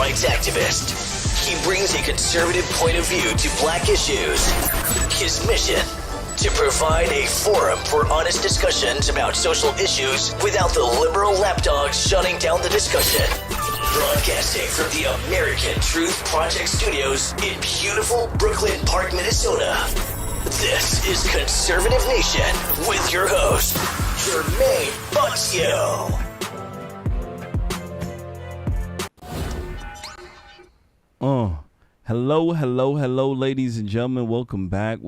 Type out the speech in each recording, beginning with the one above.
rights activist. He brings a conservative point of view to black issues. His mission: to provide a forum for honest discussions about social issues without the liberal lapdogs shutting down the discussion. Broadcasting from the American Truth Project Studios in beautiful Brooklyn Park, Minnesota. This is Conservative Nation with your host, Jermain Botsio. Hello, ladies and gentlemen. Welcome back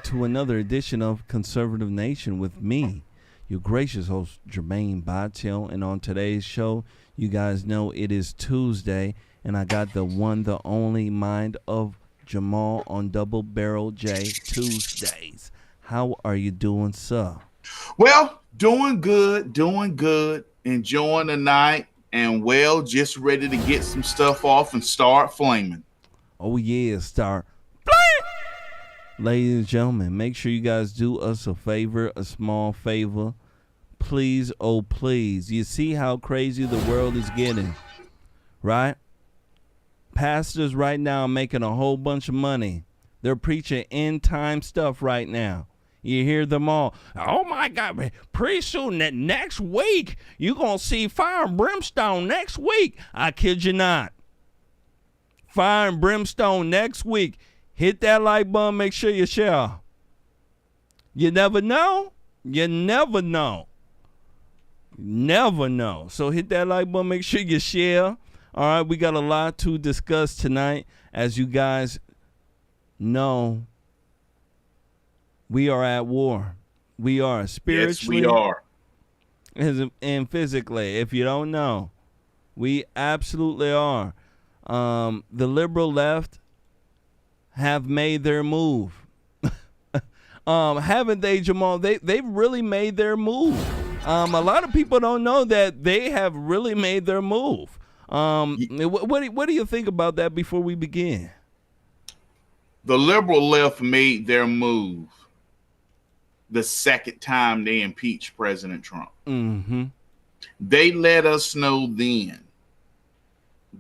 to another edition of Conservative Nation with me, your gracious host, Jermain Botsio. And on today's show, you guys know it is Tuesday, and I got the one, the only mind of Jamal on Double Barrel J Tuesdays. How are you doing, sir? Well, doing good, enjoying the night, and just ready to get some stuff off and start flaming. Oh yeah, start flaming. Ladies and gentlemen, make sure you guys do us a favor, a small favor. Please, oh please. You see how crazy the world is getting, right? Pastors right now are making a whole bunch of money. They're preaching end time stuff right now. You hear them all. Oh my God, pretty soon next week, you're going to see fire and brimstone next week. I kid you not. Fire and brimstone next week. Hit that like button, make sure you share. You never know. Never know. So hit that like button, make sure you share. All right, we got a lot to discuss tonight. As you guys know, we are at war. We are spiritually. Yes, we are. And physically, if you don't know, we absolutely are. The liberal left have made their move. Haven't they, Jamal? They've really made their move. A lot of people don't know that they have really made their move. What do you think about that before we begin? The liberal left made their move the second time they impeached President Trump. Mm-hmm. They let us know then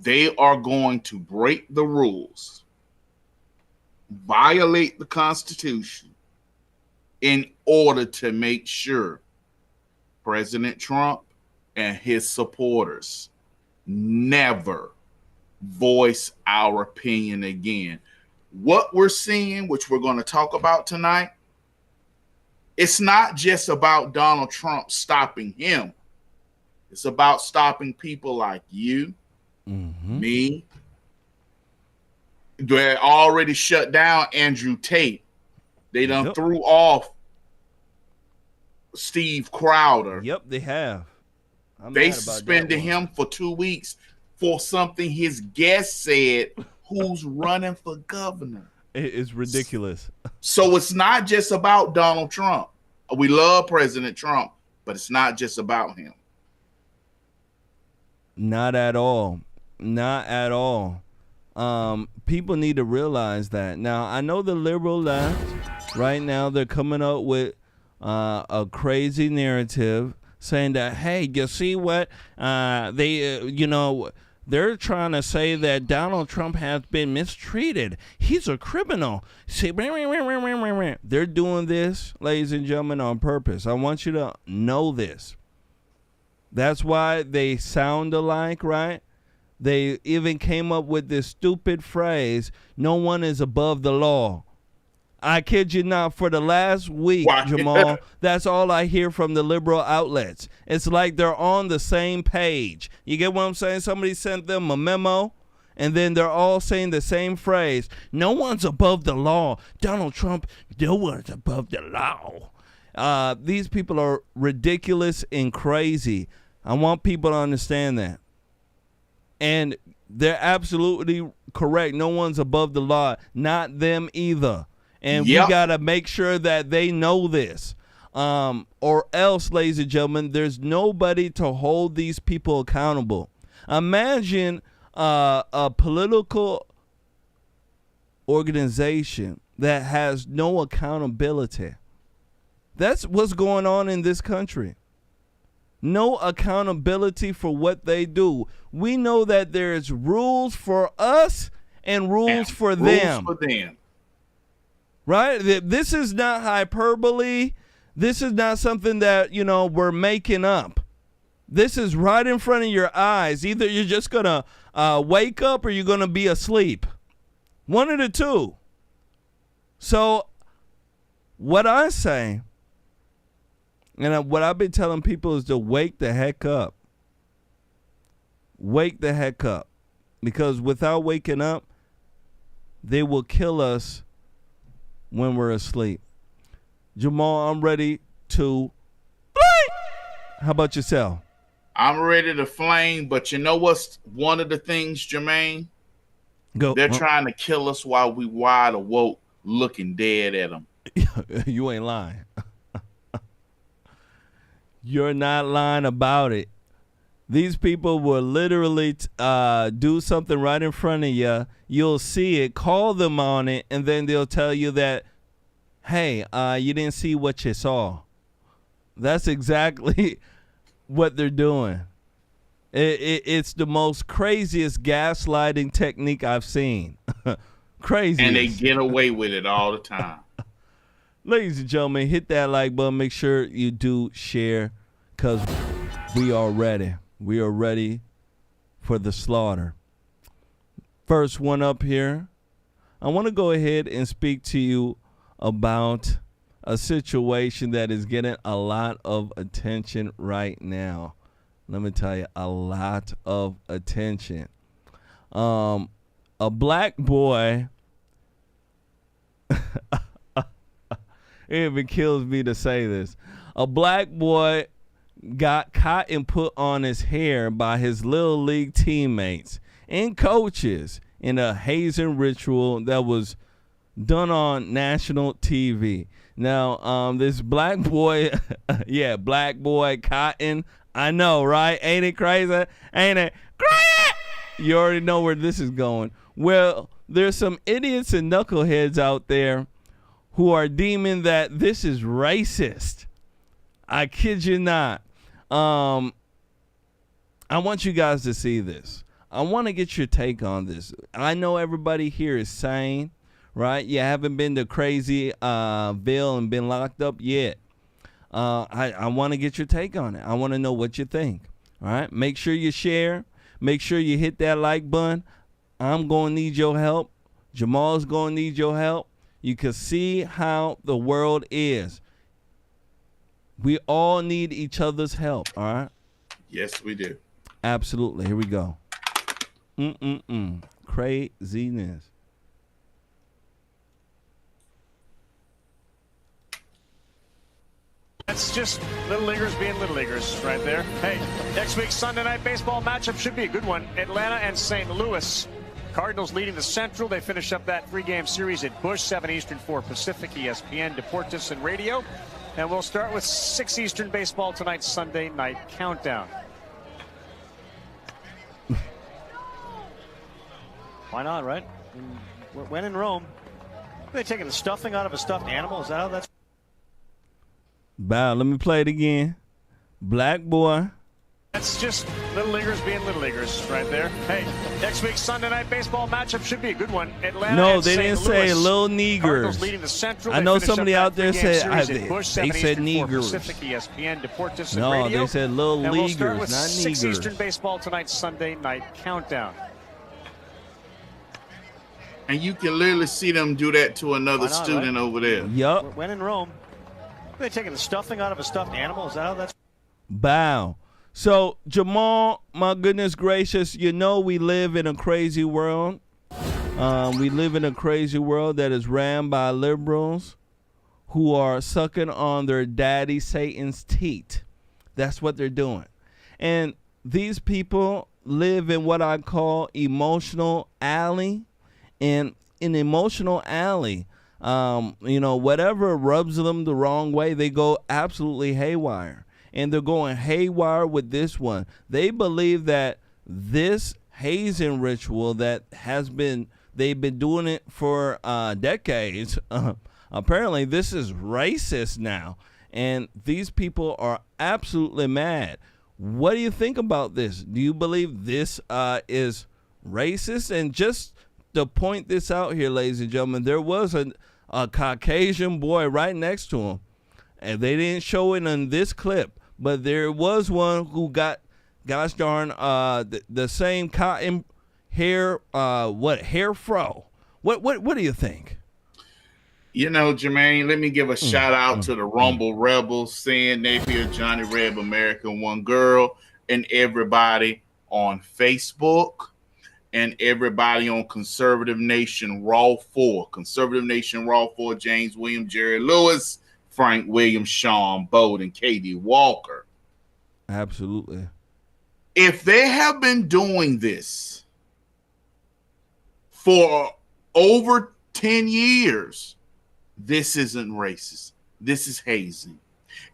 they are going to break the rules, violate the Constitution in order to make sure President Trump and his supporters never voice our opinion again. What we're seeing, which we're going to talk about tonight, it's not just about Donald Trump stopping him. It's about stopping people like you, me. They already shut down Andrew Tate. They done threw off Steve Crowder. Yep, they have. They suspended him for 2 weeks for something his guest said, who's running for governor. It's ridiculous. So it's not just about Donald Trump. We love President Trump, but it's not just about him. Not at all. People need to realize that. Now, I know the liberal left, right now, they're coming up with a crazy narrative saying that, hey, you see what? They're trying to say that Donald Trump has been mistreated. He's a criminal. See, they're doing this, ladies and gentlemen, on purpose. I want you to know this. That's why they sound alike, right? They even came up with this stupid phrase, no one is above the law. I kid you not, for the last week, Jamal, that's all I hear from the liberal outlets. It's like they're on the same page. You get what I'm saying? Somebody sent them a memo, and then they're all saying the same phrase. No one's above the law. Donald Trump, no one's above the law. These people are ridiculous and crazy. I want people to understand that. And they're absolutely correct. No one's above the law. Not them either. And we got to make sure that they know this. Or else, ladies and gentlemen, there's nobody to hold these people accountable. Imagine a political organization that has no accountability. That's what's going on in this country. No accountability for what they do. We know that there's rules for us and rules for them. Rules for them. Right? This is not hyperbole. This is not something that, we're making up. This is right in front of your eyes. Either you're just going to wake up or you're going to be asleep. One of the two. So what I say, and what I've been telling people is to wake the heck up. Wake the heck up. Because without waking up, they will kill us when we're asleep. Jamal, I'm ready to flame. How about yourself? I'm ready to flame, but you know what's one of the things, Jermaine? Go. They're trying to kill us while we wide awoke, looking dead at them. You ain't lying. You're not lying about it. These people will literally do something right in front of you. You'll see it, call them on it, and then they'll tell you that, hey, you didn't see what you saw. That's exactly what they're doing. It's the most craziest gaslighting technique I've seen. Crazy. And they get away with it all the time. Ladies and gentlemen, hit that like button. Make sure you do share because we are ready. We are ready for the slaughter. First one up here. I want to go ahead and speak to you about a situation that is getting a lot of attention right now. Let me tell you, a lot of attention. A black boy, it even kills me to say this. A black boy got caught and put on his hair by his little league teammates and coaches in a hazing ritual that was done on national TV. Now, this black boy, black boy Cotton, I know, right? Ain't it crazy? Ain't it crazy? You already know where this is going. Well, there's some idiots and knuckleheads out there who are deeming that this is racist. I kid you not. I want you guys to see this. I want to get your take on this. I know everybody here is sane, right? You haven't been to Crazyville and been locked up yet. I want to get your take on it. I want to know what you think. All right? Make sure you share. Make sure you hit that like button. I'm going to need your help. Jamal's going to need your help. You can see how the world is. We all need each other's help, all right? Yes, we do. Absolutely. Here we go. Craziness. That's just little leaguers being little leaguers right there. Hey, next week's Sunday night baseball matchup should be a good one. Atlanta and St. Louis. Cardinals leading the Central. They finish up that 3-game series at Busch, 7 Eastern, 4 Pacific, ESPN, Deportes, and Radio. And we'll start with 6 Eastern baseball tonight's Sunday night countdown. Why not, right? When in Rome. Are they taking the stuffing out of a stuffed animal? Is that how that's... Bow, let me play it again. Black boy. That's just little leaguers being little leaguers right there. Hey, next week's Sunday night baseball matchup should be a good one. Atlanta no, and they St. didn't Louis. say little niggers. Cardinals leading the Central. I know somebody out there said they said niggers. Pacific, ESPN, Deportes, and no, Radio. they said little and leaguers, we'll start with not 6 niggers. Eastern baseball tonight's Sunday night countdown. And you can literally see them do that to another student over there. Yup. When in Rome. Are they taking the stuffing out of a stuffed animal? Is that how that's... Bow. So, Jamal, my goodness gracious, you know we live in a crazy world. We live in a crazy world that is ran by liberals who are sucking on their daddy Satan's teat. That's what they're doing. And these people live in what I call emotional alley. And in emotional alley, whatever rubs them the wrong way, they go absolutely haywire. And they're going haywire with this one. They believe that this hazing ritual that they've been doing it for decades. Apparently, this is racist now. And these people are absolutely mad. What do you think about this? Do you believe this is racist? And just to point this out here, ladies and gentlemen, there was a Caucasian boy right next to him. And they didn't show it in this clip, but there was one who got, gosh darn, the same cotton hair, hair fro. What do you think? You know, Jermaine, let me give a shout out to the Rumble Rebels, Sam Napier, Johnny Reb, American One Girl, and everybody on Facebook, and everybody on Conservative Nation Raw 4. Conservative Nation Raw 4, James Williams, Jerry Lewis, Frank Williams, Sean Bowden, Katie Walker. Absolutely. If they have been doing this for over 10 years, this isn't racist. This is hazing.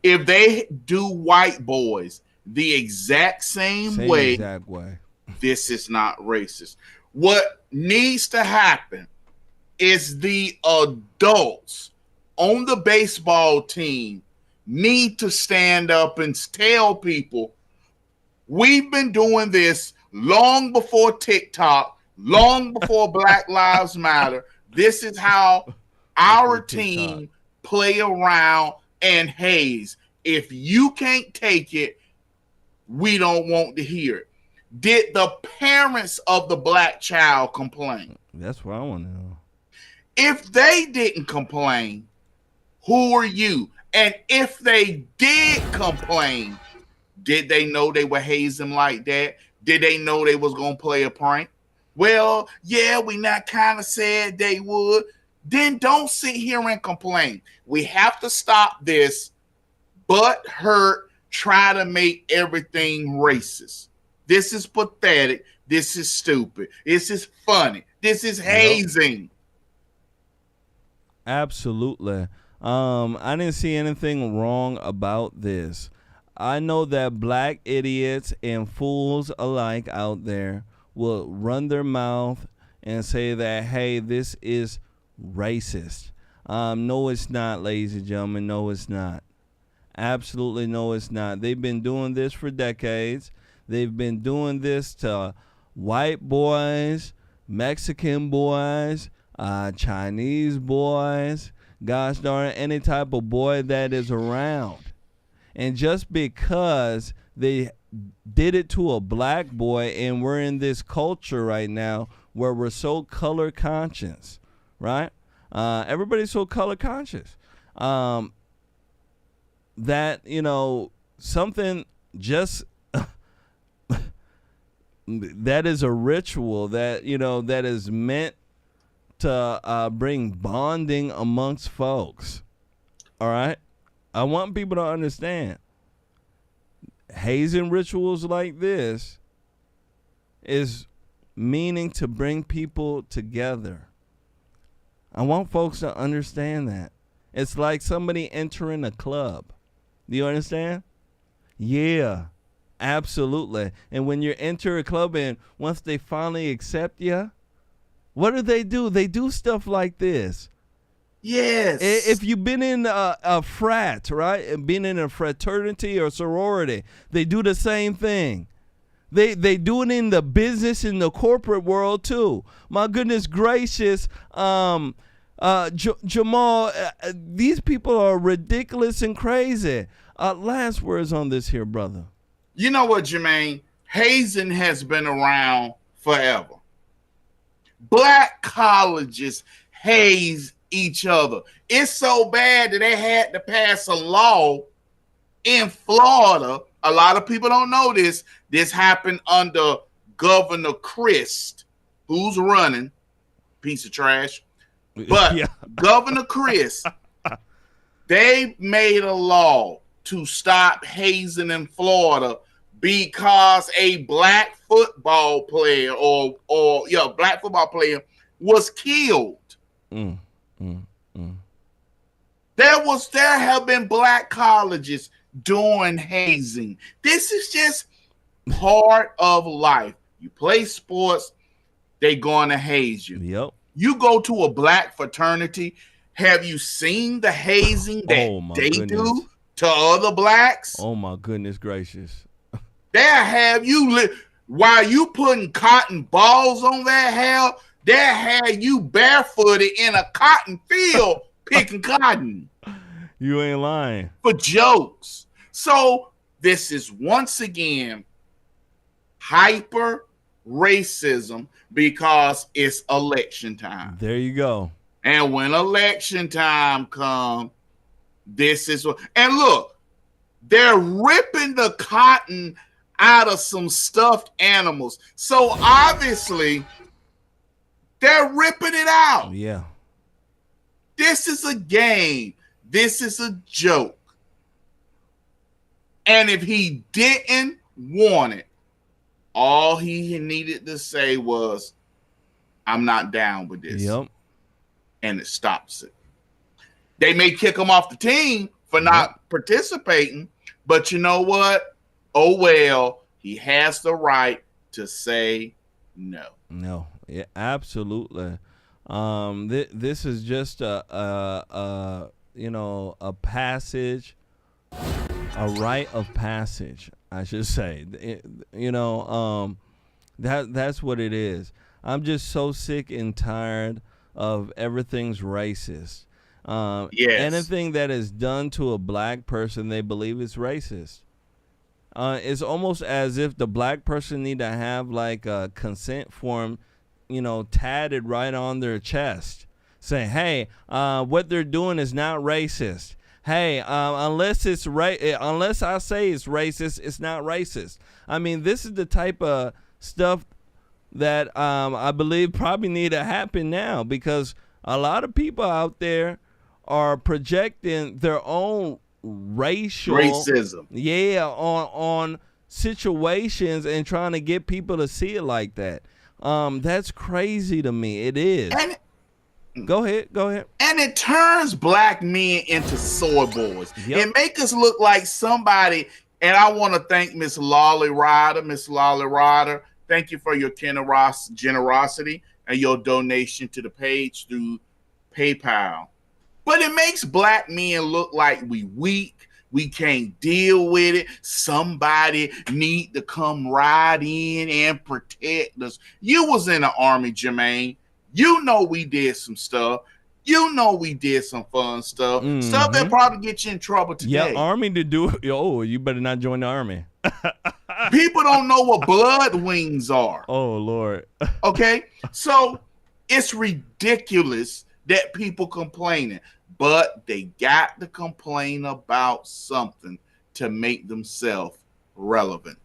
If they do white boys the exact same way, this is not racist. What needs to happen is the adults on the baseball team need to stand up and tell people, we've been doing this long before TikTok, long before Black Lives Matter. This is how our team play around and haze. If you can't take it, we don't want to hear it. Did the parents of the black child complain? That's what I want to know. If they didn't complain, who are you? And if they did complain, did they know they were hazing like that? Did they know they was going to play a prank? Well, yeah, we not kind of said they would. Then don't sit here and complain. We have to stop this butt hurt, try to make everything racist. This is pathetic. This is stupid. This is funny. This is hazing. Absolutely. I didn't see anything wrong about this. I know that black idiots and fools alike out there will run their mouth and say that, hey, this is racist. No, it's not, ladies and gentlemen. No, it's not. Absolutely no, it's not. They've been doing this for decades. They've been doing this to white boys, Mexican boys, Chinese boys, gosh darn, any type of boy that is around. And just because they did it to a black boy, and we're in this culture right now where we're so color conscious, right? Everybody's so color conscious that, you know, something just that is a ritual that, you know, that is meant to bring bonding amongst folks. All right. I want people to understand hazing rituals like this is meaning to bring people together. I want folks to understand that. It's like somebody entering a club. Do you understand? Yeah, absolutely. And when you enter a club and once they finally accept you, what do? They do stuff like this. Yes. If you've been in a frat, right, and been in a fraternity or sorority, they do the same thing. They do it in the business, in the corporate world too. My goodness gracious, Jamal, these people are ridiculous and crazy. Last words on this here, brother. You know what, Jermaine? Hazing has been around forever. Black colleges haze each other. It's so bad that they had to pass a law in Florida. A lot of people don't know this. This happened under Governor Christ, who's running, piece of trash. But yeah. Governor Christ, they made a law to stop hazing in Florida because a black football player black football player was killed. There have been black colleges doing hazing. This is just part of life. You play sports, they gonna haze you. Yep. You go to a black fraternity, have you seen the hazing that they do to other blacks, Oh my goodness gracious. they'll have you while you putting cotton balls on that hair, they'll have you barefooted in a cotton field picking cotton. You ain't lying. For jokes. So this is once again hyper racism because it's election time. There you go. And when election time comes, this is what. And look, they're ripping the cotton out of some stuffed animals. So obviously, they're ripping it out. Yeah. This is a game. This is a joke. And if he didn't want it, all he needed to say was, I'm not down with this. Yep. And it stops it. They may kick him off the team for not participating, but you know what? Oh, well, he has the right to say no. No. Yeah, absolutely. This is just a passage, a rite of passage, I should say. That's what it is. I'm just so sick and tired of everything's racist. Yes. Anything that is done to a black person, they believe it's racist. It's almost as if the black person need to have like a consent form, tatted right on their chest, saying, "Hey, what they're doing is not racist. Hey, unless I say it's racist, it's not racist." I mean, this is the type of stuff that I believe probably need to happen now, because a lot of people out there are projecting their own racism, on situations and trying to get people to see it like that. That's crazy to me. It is. Go ahead. And it turns black men into soy boys. Yep. It make us look like somebody. And I want to thank Miss Lolly Ryder. Miss Lolly Ryder, thank you for your generosity and your donation to the page through PayPal. But it makes black men look like we weak. We can't deal with it. Somebody need to come right in and protect us. You was in the Army, Jermain. You know we did some stuff. You know we did some fun stuff. Mm-hmm. Stuff that probably get you in trouble today. Yeah, Army to do it. Oh, you better not join the Army. People don't know what blood wings are. Oh, Lord. Okay? So it's ridiculous that people complaining. But they got to complain about something to make themselves relevant.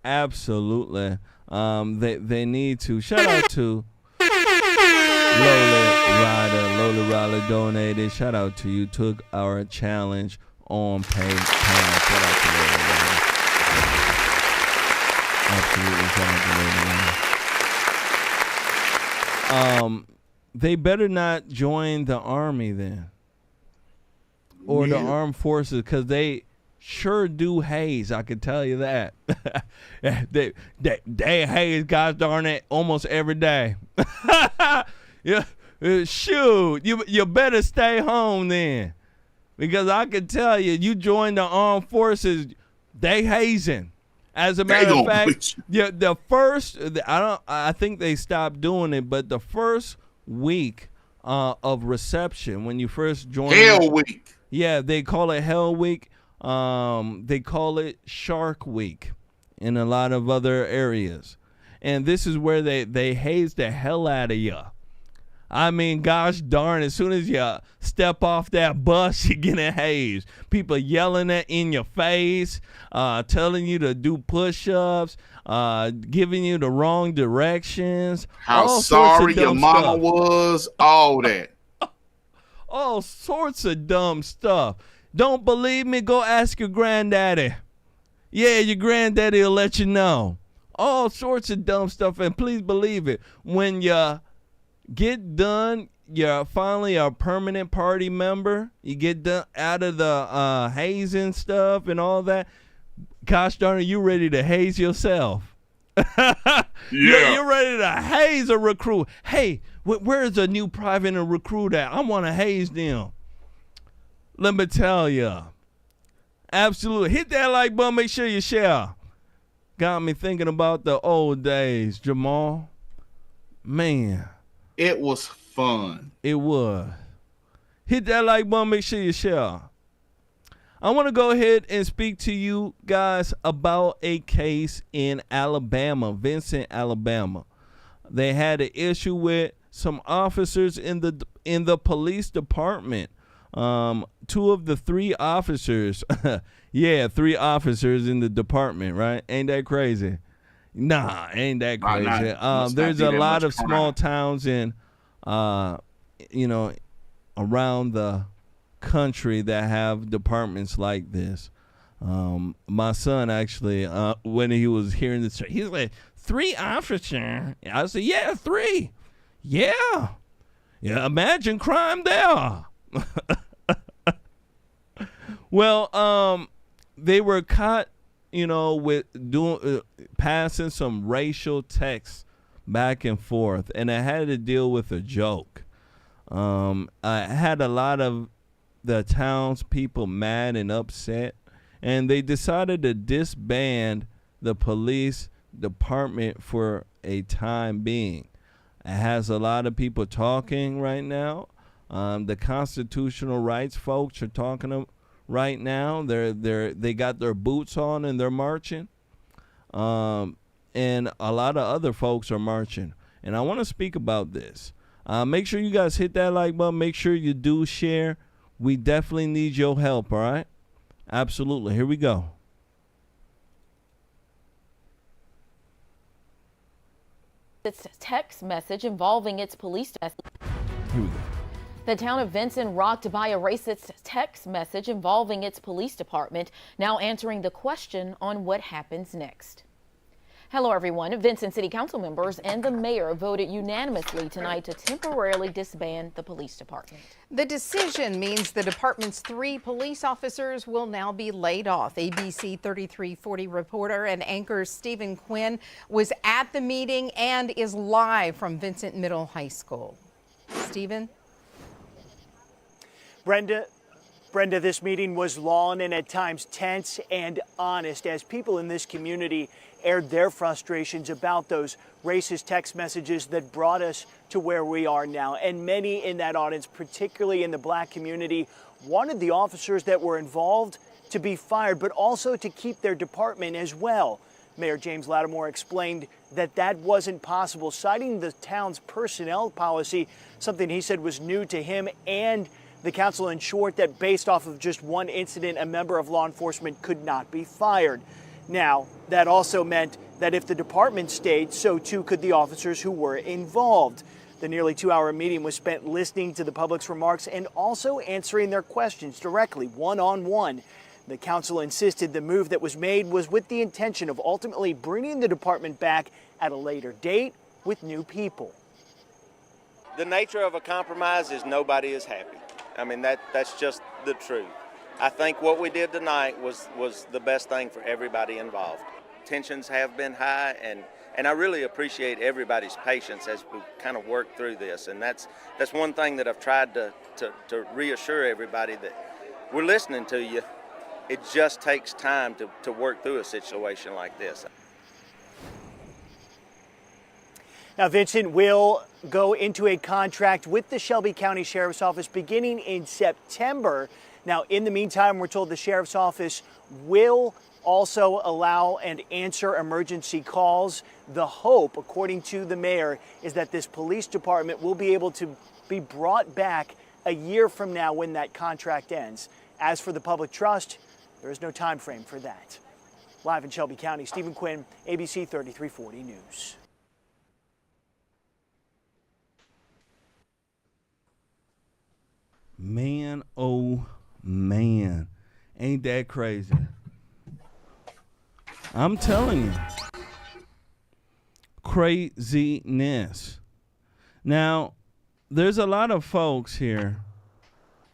Absolutely. They need to. Shout out to Lola Ryder donated. Shout out to you. Took our challenge on PayPal. Shout out to Lola Ryder. Absolutely. Shout out to Lola Ryder. They better not join the Army then. Or the armed forces, because they sure do haze. I can tell you that. they haze, gosh darn it, almost every day. Yeah, shoot, you better stay home then, because I can tell you, you join the armed forces, they hazing. As a matter of fact, the first, I think they stopped doing it, but the first week of reception, when you first join, Hell Week. Yeah, they call it Hell Week. They call it Shark Week in a lot of other areas. And this is where they haze the hell out of you. I mean, gosh darn, as soon as you step off that bus, you're getting hazed. People yelling in your face, telling you to do push-ups, giving you the wrong directions. How sorry your mama was, all that. All sorts of dumb stuff. Don't believe me? Go ask your granddaddy. Yeah, your granddaddy will let you know. All sorts of dumb stuff. And please believe it, when you get done, you're finally a permanent party member, you get done out of the hazing stuff and all that, gosh darn it, you ready to haze yourself. You're ready to haze a recruit. Hey, where's a new private and recruit at? I want to haze them. Let me tell you, Absolutely. Hit that like button. Make sure you share. Got me thinking about the old days, Jamal. Man. It was fun. It was. Hit that like button. Make sure you share. I want to go ahead and speak to you guys about a case in Alabama, Vincent, Alabama. They had an issue with some officers in the police department. 2 of the 3 officers, 3 officers in the department, right? Ain't that crazy? Nah, ain't that crazy. There's a lot of small towns in, around the country that have departments like this. My son actually, when he was hearing this, he's like, 3 officers. I said, yeah, 3. Yeah. Imagine crime there. Well, they were caught, with passing some racial texts back and forth, and I had to deal with a joke. I had a lot of the townspeople mad and upset, and they decided to disband the police department for a time being. It has a lot of people talking right now. The constitutional rights folks are talking right now. They got their boots on and they're marching. And a lot of other folks are marching. And I want to speak about this. Make sure you guys hit that like button. Make sure you do share. We definitely need your help, all right? Absolutely. Here we go. It's a text message involving its police. Here we go. The town of Vincent rocked by a racist text message involving its police department, now answering the question on what happens next. Hello, everyone. Vincent City Council members and the mayor voted unanimously tonight to temporarily disband the police department. The decision means the department's 3 police officers will now be laid off. ABC 3340 reporter and anchor Stephen Quinn was at the meeting and is live from Vincent Middle High School. Stephen? Brenda, this meeting was long and at times tense and honest as people in this community aired their frustrations about those racist text messages that brought us to where we are now. And many in that audience, particularly in the black community, wanted the officers that were involved to be fired, but also to keep their department as well. Mayor James Lattimore explained that that wasn't possible, citing the town's personnel policy, something he said was new to him and the council, in short, that based off of just one incident, a member of law enforcement could not be fired. Now, that also meant that if the department stayed, so too could the officers who were involved. The nearly 2-hour meeting was spent listening to the public's remarks and also answering their questions directly, one-on-one. The council insisted the move that was made was with the intention of ultimately bringing the department back at a later date with new people. The nature of a compromise is nobody is happy. I mean, that's just the truth. I think what we did tonight was the best thing for everybody involved. Tensions have been high, and I really appreciate everybody's patience as we kind of work through this. And that's one thing that I've tried to reassure everybody, that we're listening to you. It just takes time to work through a situation like this. Now, Vincent will go into a contract with the Shelby County Sheriff's Office beginning in September. Now, in the meantime, we're told the Sheriff's Office will also allow and answer emergency calls. The hope, according to the mayor, is that this police department will be able to be brought back a year from now when that contract ends. As for the public trust, there is no time frame for that. Live in Shelby County, Stephen Quinn, ABC 3340 News. Man, oh man, ain't that crazy? I'm telling you, craziness. Now, there's a lot of folks here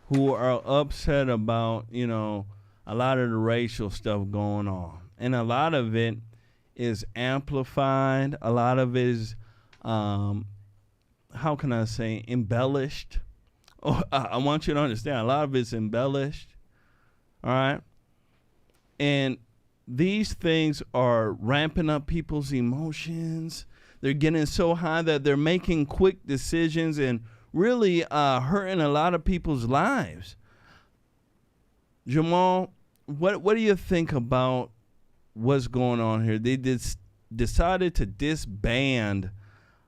who are upset about, a lot of the racial stuff going on. And a lot of it is amplified. A lot of it is, how can I say, embellished. I want you to understand, a lot of it's embellished, all right? And these things are ramping up people's emotions. They're getting so high that they're making quick decisions and really hurting a lot of people's lives. Jamal, what do you think about what's going on here? They decided to disband,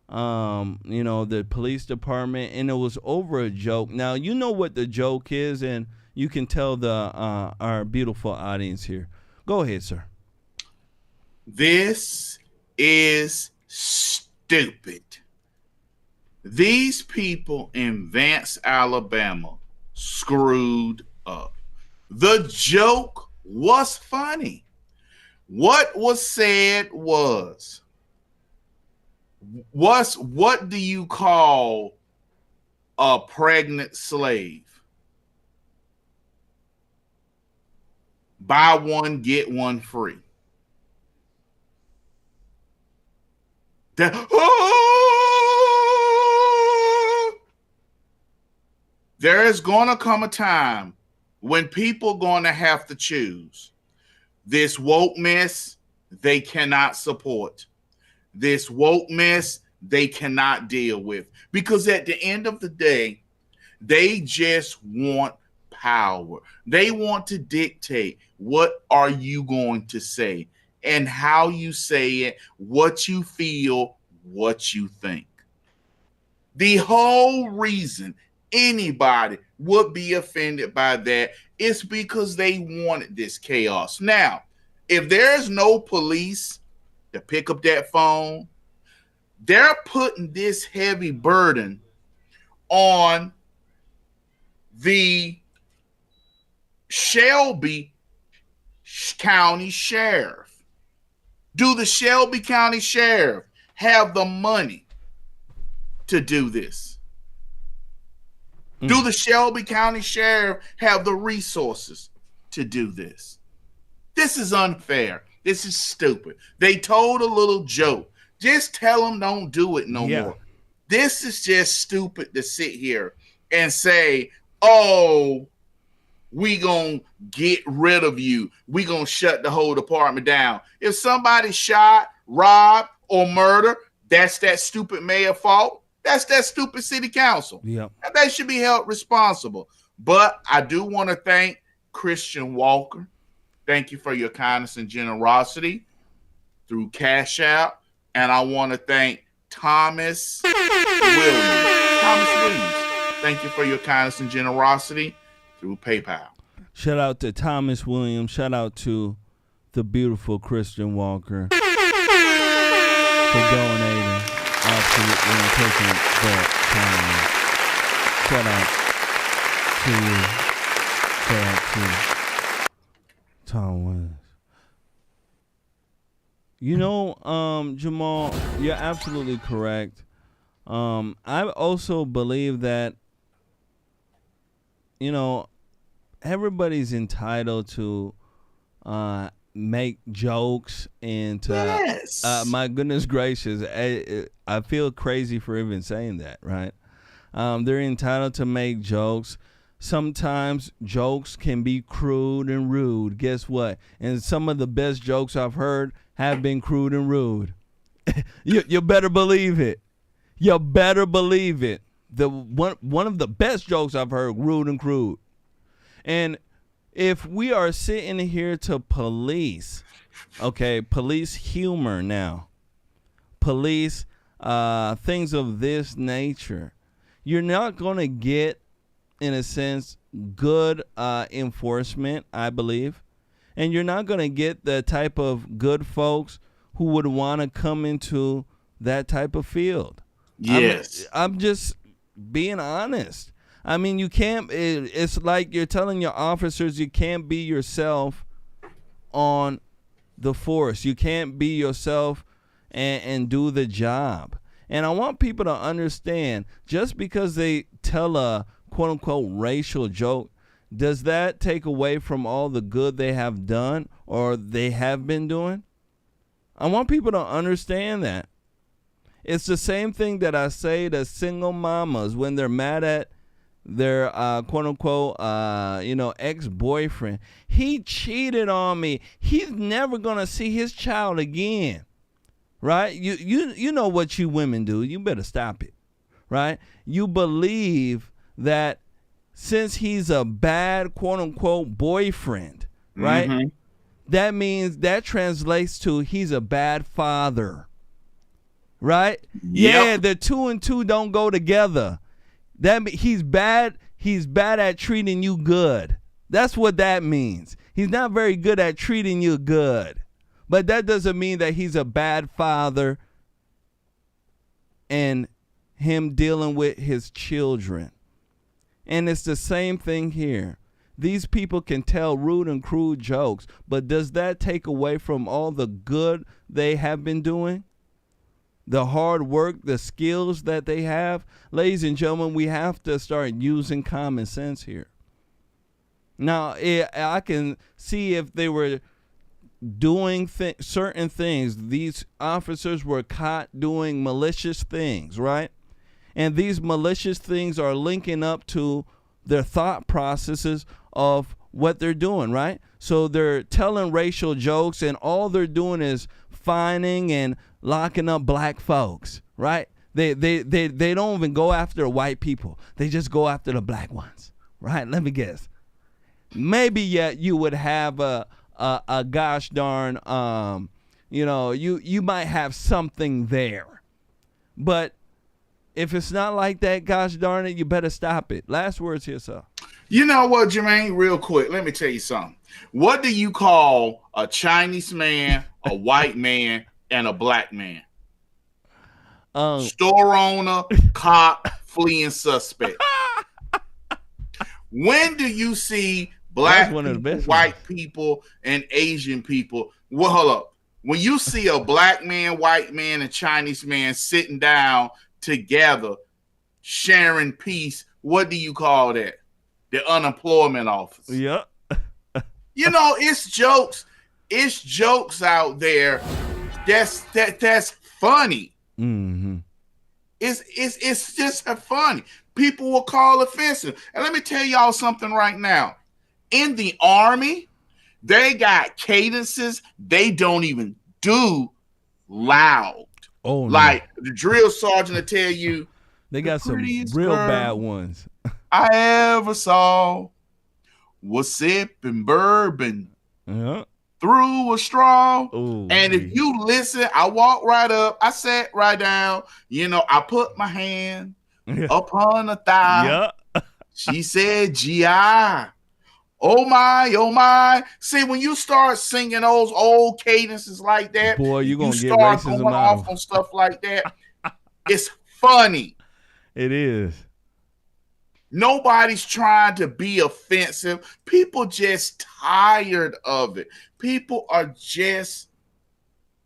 the police department, and it was over a joke. Now, you know what the joke is, and you can tell our beautiful audience here. Go ahead, sir. This is stupid. These people in Vance, Alabama screwed up. The joke was funny. What was said was, what do you call a pregnant slave? Buy one, get one free. There is going to come a time when people going to have to choose. This woke mess, they cannot support. This woke mess, they cannot deal with. Because at the end of the day, they just want power. They want to dictate what are you going to say and how you say it, what you feel, what you think. The whole reason anybody would be offended by that is because they wanted this chaos. Now, if there's no police to pick up that phone, they're putting this heavy burden on the Shelby County Sheriff. Do the Shelby County Sheriff have the money to do this? Do the Shelby County Sheriff have the resources to do this? This is unfair. This is stupid. They told a little joke. Just tell them don't do it no more. This is just stupid to sit here and say, oh, we gonna get rid of you. We gonna shut the whole department down. If somebody shot, robbed, or murdered, that's that stupid mayor fault. That's that stupid city council. Yeah. And they should be held responsible. But I do want to thank Christian Walker. Thank you for your kindness and generosity through Cash App. And I want to thank Thomas Williams. Thomas Williams, thank you for your kindness and generosity through PayPal. Shout out to Thomas Williams. Shout out to the beautiful Christian Walker for donating. Absolutely taking that time. Shout out to you. Shout out to Tom Williams. You know, Jamal, you're absolutely correct. I also believe that, everybody's entitled to make jokes and to, yes. My goodness gracious, I feel crazy for even saying that, right? They're entitled to make jokes. Sometimes jokes can be crude and rude. Guess what? And some of the best jokes I've heard have been crude and rude. You better believe it. You better believe it. The one of the best jokes I've heard, rude and crude. And if we are sitting here to police humor now, police things of this nature, you're not going to get, in a sense, good enforcement, I believe. And you're not going to get the type of good folks who would want to come into that type of field. Yes. I'm just being honest. I mean, you can't, it's like you're telling your officers you can't be yourself on the force. You can't be yourself and do the job. And I want people to understand, just because they tell a quote-unquote racial joke, does that take away from all the good they have done or they have been doing? I want people to understand that. It's the same thing that I say to single mamas when they're mad at their quote unquote ex-boyfriend. He cheated on me. He's never gonna see his child again. Right? You know what you women do. You better stop it. Right? You believe that since he's a bad quote unquote boyfriend, right? Mm-hmm. That means that translates to he's a bad father. Right? Yep. Yeah, the 2 and 2 don't go together. That he's bad at treating you good. That's what that means. He's not very good at treating you good. But that doesn't mean that he's a bad father and him dealing with his children. And it's the same thing here. These people can tell rude and crude jokes, but does that take away from all the good they have been doing? The hard work, the skills that they have? Ladies and gentlemen, we have to start using common sense here. Now, I can see if they were doing certain things. These officers were caught doing malicious things, right? And these malicious things are linking up to their thought processes of what they're doing, right? So they're telling racial jokes, and all they're doing is fining and locking up black folks, right? They don't even go after white people. They just go after the black ones, right? Let me guess. Maybe yet you would have a gosh darn, you might have something there. But if it's not like that, gosh darn it, you better stop it. Last words here, sir. You know what, Jermain, real quick, let me tell you something. What do you call a Chinese man, a white man, and a black man? Store owner, cop, fleeing suspect. When do you see black people, white people, and Asian people? Well, hold up. When you see a black man, white man, and Chinese man sitting down together, sharing peace, what do you call that? The unemployment office. Yep. It's jokes. It's jokes out there. That's funny. Mm-hmm. It's just funny. People will call offensive. And let me tell y'all something right now. In the Army, they got cadences they don't even do loud. Oh, like the drill sergeant will tell you, they got some real bad ones. I ever saw was sipping bourbon through a straw. Ooh, and if you listen, I walked right up, I sat right down, I put my hand upon a thigh. Yeah. She said, G.I. Oh my. See, when you start singing those old cadences like that, boy, you're going to get start racism going out off on stuff like that. It's funny. It is. Nobody's trying to be offensive. People just tired of it. People are just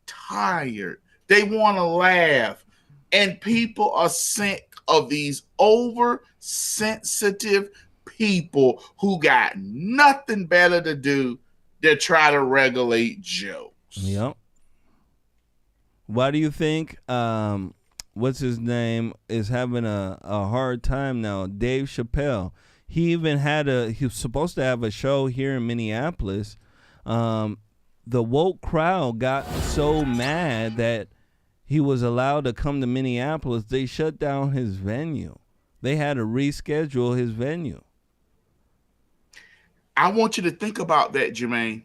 tired. They want to laugh. And people are sick of these oversensitive people who got nothing better to do than try to regulate jokes. Yep. Why do you think what's his name is having a hard time now? Dave Chappelle. He even he was supposed to have a show here in Minneapolis. The woke crowd got so mad that he was allowed to come to Minneapolis. They shut down his venue. They had to reschedule his venue. I want you to think about that, Jermain.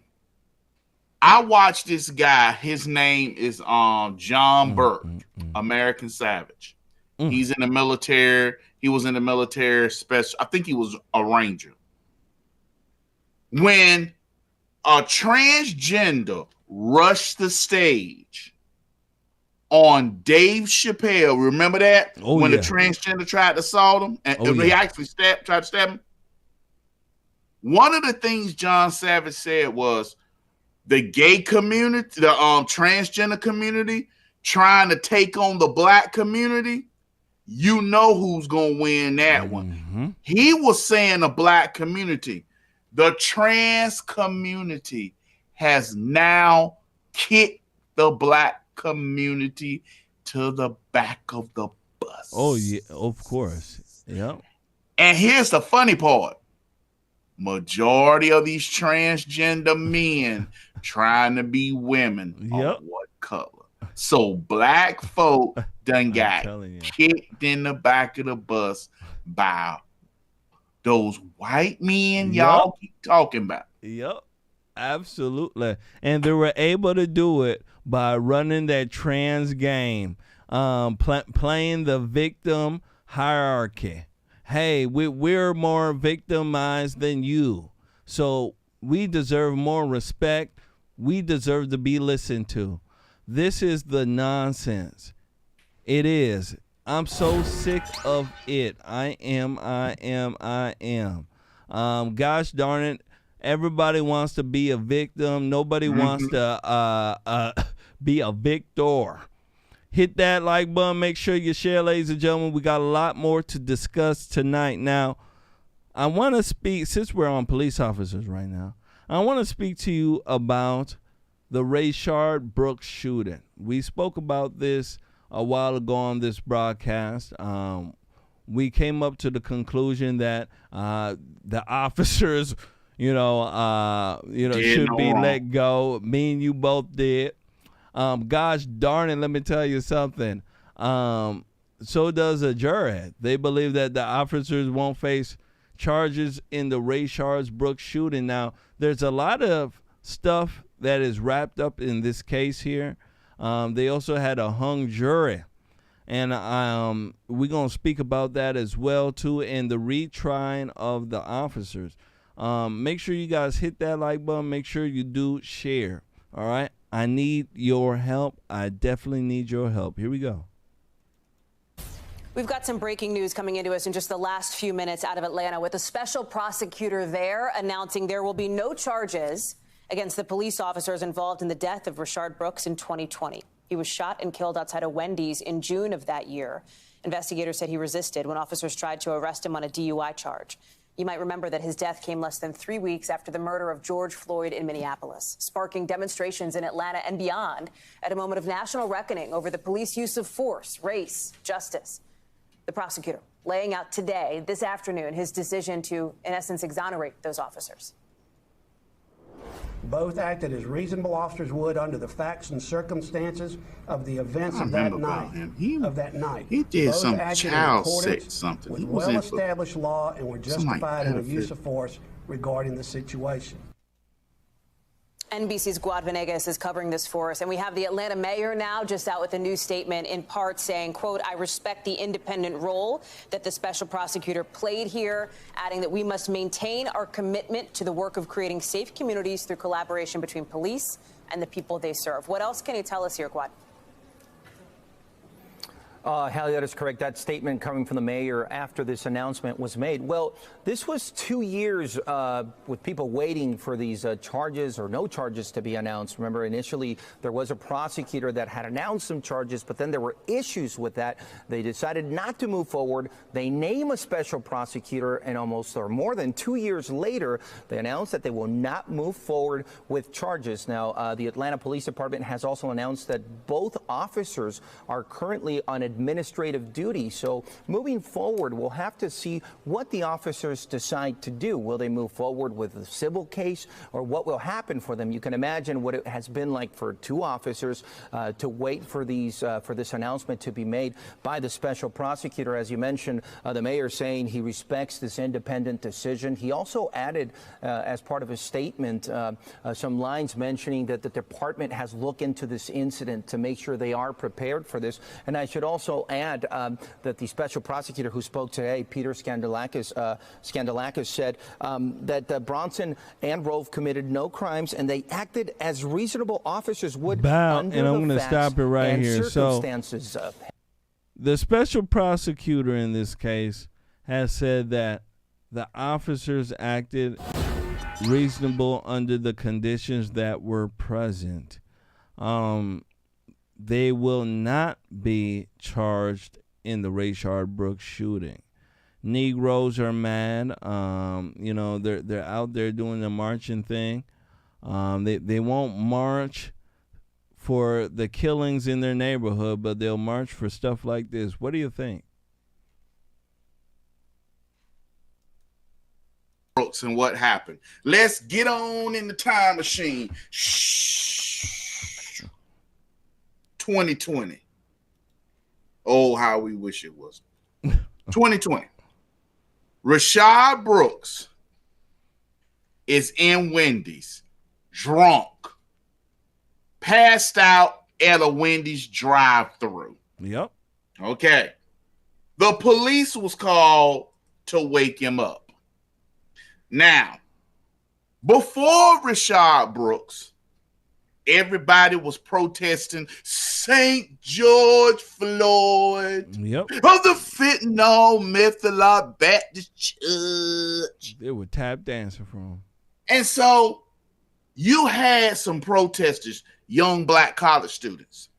I watched this guy. His name is John Burke, American Savage. He's in the military. He was in the military special. I think he was a Ranger. When a transgender rushed the stage on Dave Chappelle, remember that? When the transgender tried to assault him and he actually tried to stab him. One of the things John Savage said was the gay community, the transgender community, trying to take on the black community. You know who's going to win that one. He was saying the black community. The trans community has now kicked the black community to the back of the bus. Oh, yeah, of course. Yep. And here's the funny part. Majority of these transgender men trying to be women of what color? So black folk done got kicked in the back of the bus by those white men y'all keep talking about. Yep, absolutely. And they were able to do it by running that trans game, playing the victim hierarchy. Hey, we're more victimized than you, so we deserve more respect. We deserve to be listened to. This is the nonsense. It is. I'm so sick of it. I am. Gosh darn it. Everybody wants to be a victim. Nobody wants to be a victor. Hit that like button. Make sure you share, ladies and gentlemen. We got a lot more to discuss tonight. Now, I want to speak, since we're on police officers right now, I want to speak to you about the Rayshard Brooks shooting. We spoke about this a while ago on this broadcast. We came up to the conclusion that the officers, should be let go. Me and you both did. Gosh darn it, let me tell you something. So does a jury. They believe that the officers won't face charges in the Rayshard Brooks shooting. Now, there's a lot of stuff that is wrapped up in this case here. They also had a hung jury. And we're going to speak about that as well, too, and the retrying of the officers. Make sure you guys hit that like button. Make sure you do share. All right? I need your help. I definitely need your help. Here we go. We've got some breaking news coming into us in just the last few minutes out of Atlanta, with a special prosecutor there announcing there will be no charges against the police officers involved in the death of Rayshard Brooks in 2020. He was shot and killed outside a Wendy's in June of that year. Investigators said he resisted when officers tried to arrest him on a DUI charge. You might remember that his death came less than 3 weeks after the murder of George Floyd in Minneapolis, sparking demonstrations in Atlanta and beyond at a moment of national reckoning over the police use of force, race, justice. The prosecutor laying out today, this afternoon, his decision to, in essence, exonerate those officers. Both acted as reasonable officers would under the facts and circumstances of the events of that night. He did Both some acted child in accordance sex something. with He was in for well-established law and were justified in the use of force regarding the situation. NBC's Guad Venegas is covering this for us, and we have the Atlanta mayor now just out with a new statement, in part saying, quote, "I respect the independent role that the special prosecutor played here," adding that we must maintain our commitment to the work of creating safe communities through collaboration between police and the people they serve. What else can you tell us here, Guad? Hallie, that is correct. That statement coming from the mayor after this announcement was made. Well, this was 2 years with people waiting for these charges or no charges to be announced. Remember, initially there was a prosecutor that had announced some charges, but then there were issues with that. They decided not to move forward. They name a special prosecutor, and almost or more than 2 years later, they announced that they will not move forward with charges. Now, the Atlanta Police Department has also announced that both officers are currently on administrative duty. So moving forward, we'll have to see what the officers decide to do. Will they move forward with a civil case, or what will happen for them? You can imagine what it has been like for two officers to wait for this announcement to be made by the special prosecutor. As you mentioned, the mayor saying he respects this independent decision. He also added, as part of his statement, some lines mentioning that the department has looked into this incident to make sure they are prepared for this. And I should also add that the special prosecutor who spoke today, Peter Skandalakis, said that Bronson and Rove committed no crimes and they acted as reasonable officers would under and I'm the going to facts stop it right and here. Circumstances. So the special prosecutor in this case has said that the officers acted reasonable under the conditions that were present. They will not be charged in the Rayshard Brooks shooting. Negroes are mad. They're out there doing the marching thing. They won't march for the killings in their neighborhood, but they'll march for stuff like this. What do you think? Brooks and what happened. Let's get on in the time machine. 2020. Oh, how we wish it was. 2020. Rayshard Brooks is in Wendy's, drunk, passed out at a Wendy's drive-thru. Yep. Okay. The police was called to wake him up. Now, before Rayshard Brooks, everybody was protesting St. George Floyd of the Fentanyl Methodist Baptist Church. They were tap dancing for him. And so you had some protesters, young black college students,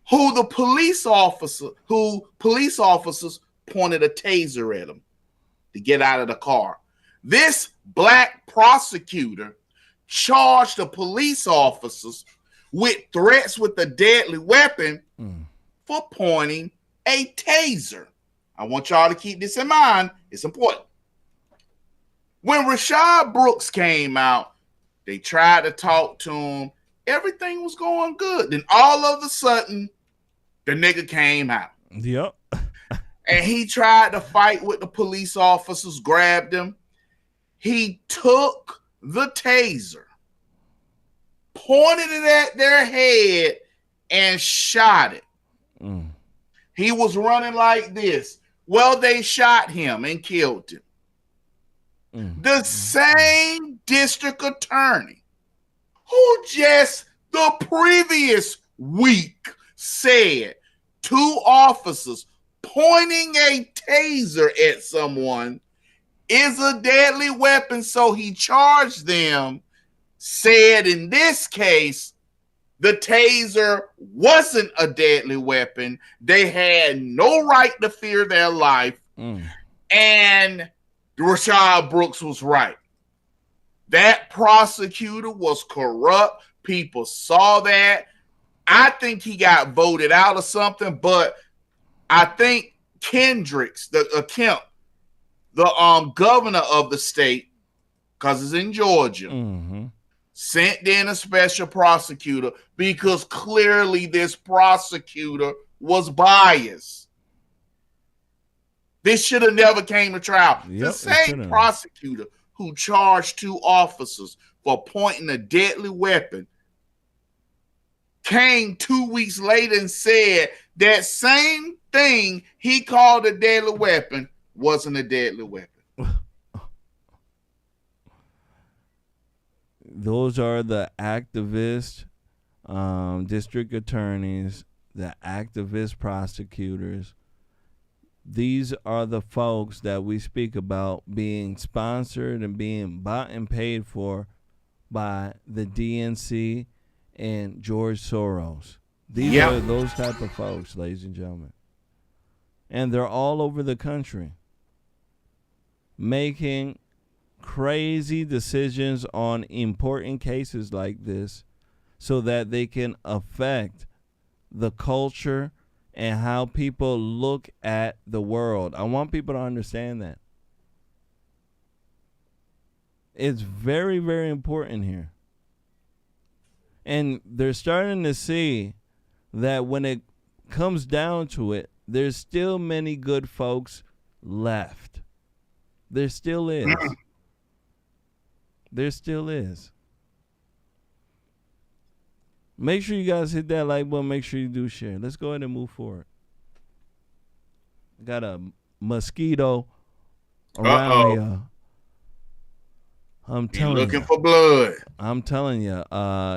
who police officers pointed a taser at them to get out of the car. This black prosecutor charged the police officers with threats with a deadly weapon for pointing a taser. I want y'all to keep this in mind. It's important. When Rayshard Brooks came out, they tried to talk to him. Everything was going good. Then all of a sudden, the nigga came out. Yep. And he tried to fight with the police officers, grabbed him. He took the taser, pointed it at their head, and shot it. He was running like this. Well, they shot him and killed him. The same district attorney who just the previous week said 2 officers pointing a taser at someone is a deadly weapon, so he charged them, said in this case, the taser wasn't a deadly weapon. They had no right to fear their life. And Rayshard Brooks was right. That prosecutor was corrupt. People saw that. I think he got voted out or something, but I think Kendricks, Kemp, the governor of the state, because it's in Georgia, sent in a special prosecutor because clearly this prosecutor was biased. This should have never came to trial. The same prosecutor who charged 2 officers for pointing a deadly weapon came 2 weeks later and said that same thing he called a deadly weapon wasn't a deadly weapon. Those are the activist district attorneys, the activist prosecutors. These are the folks that we speak about being sponsored and being bought and paid for by the DNC and George Soros. These are those type of folks, ladies and gentlemen. And they're all over the country making crazy decisions on important cases like this so that they can affect the culture and how people look at the world. I want people to understand that. It's very, very important here. And they're starting to see that when it comes down to it, there's still many good folks left. There still is. There still is. Make sure you guys hit that like button. Make sure you do share. Let's go ahead and move forward. Got a mosquito around here. I'm telling you. Looking for blood. I'm telling you.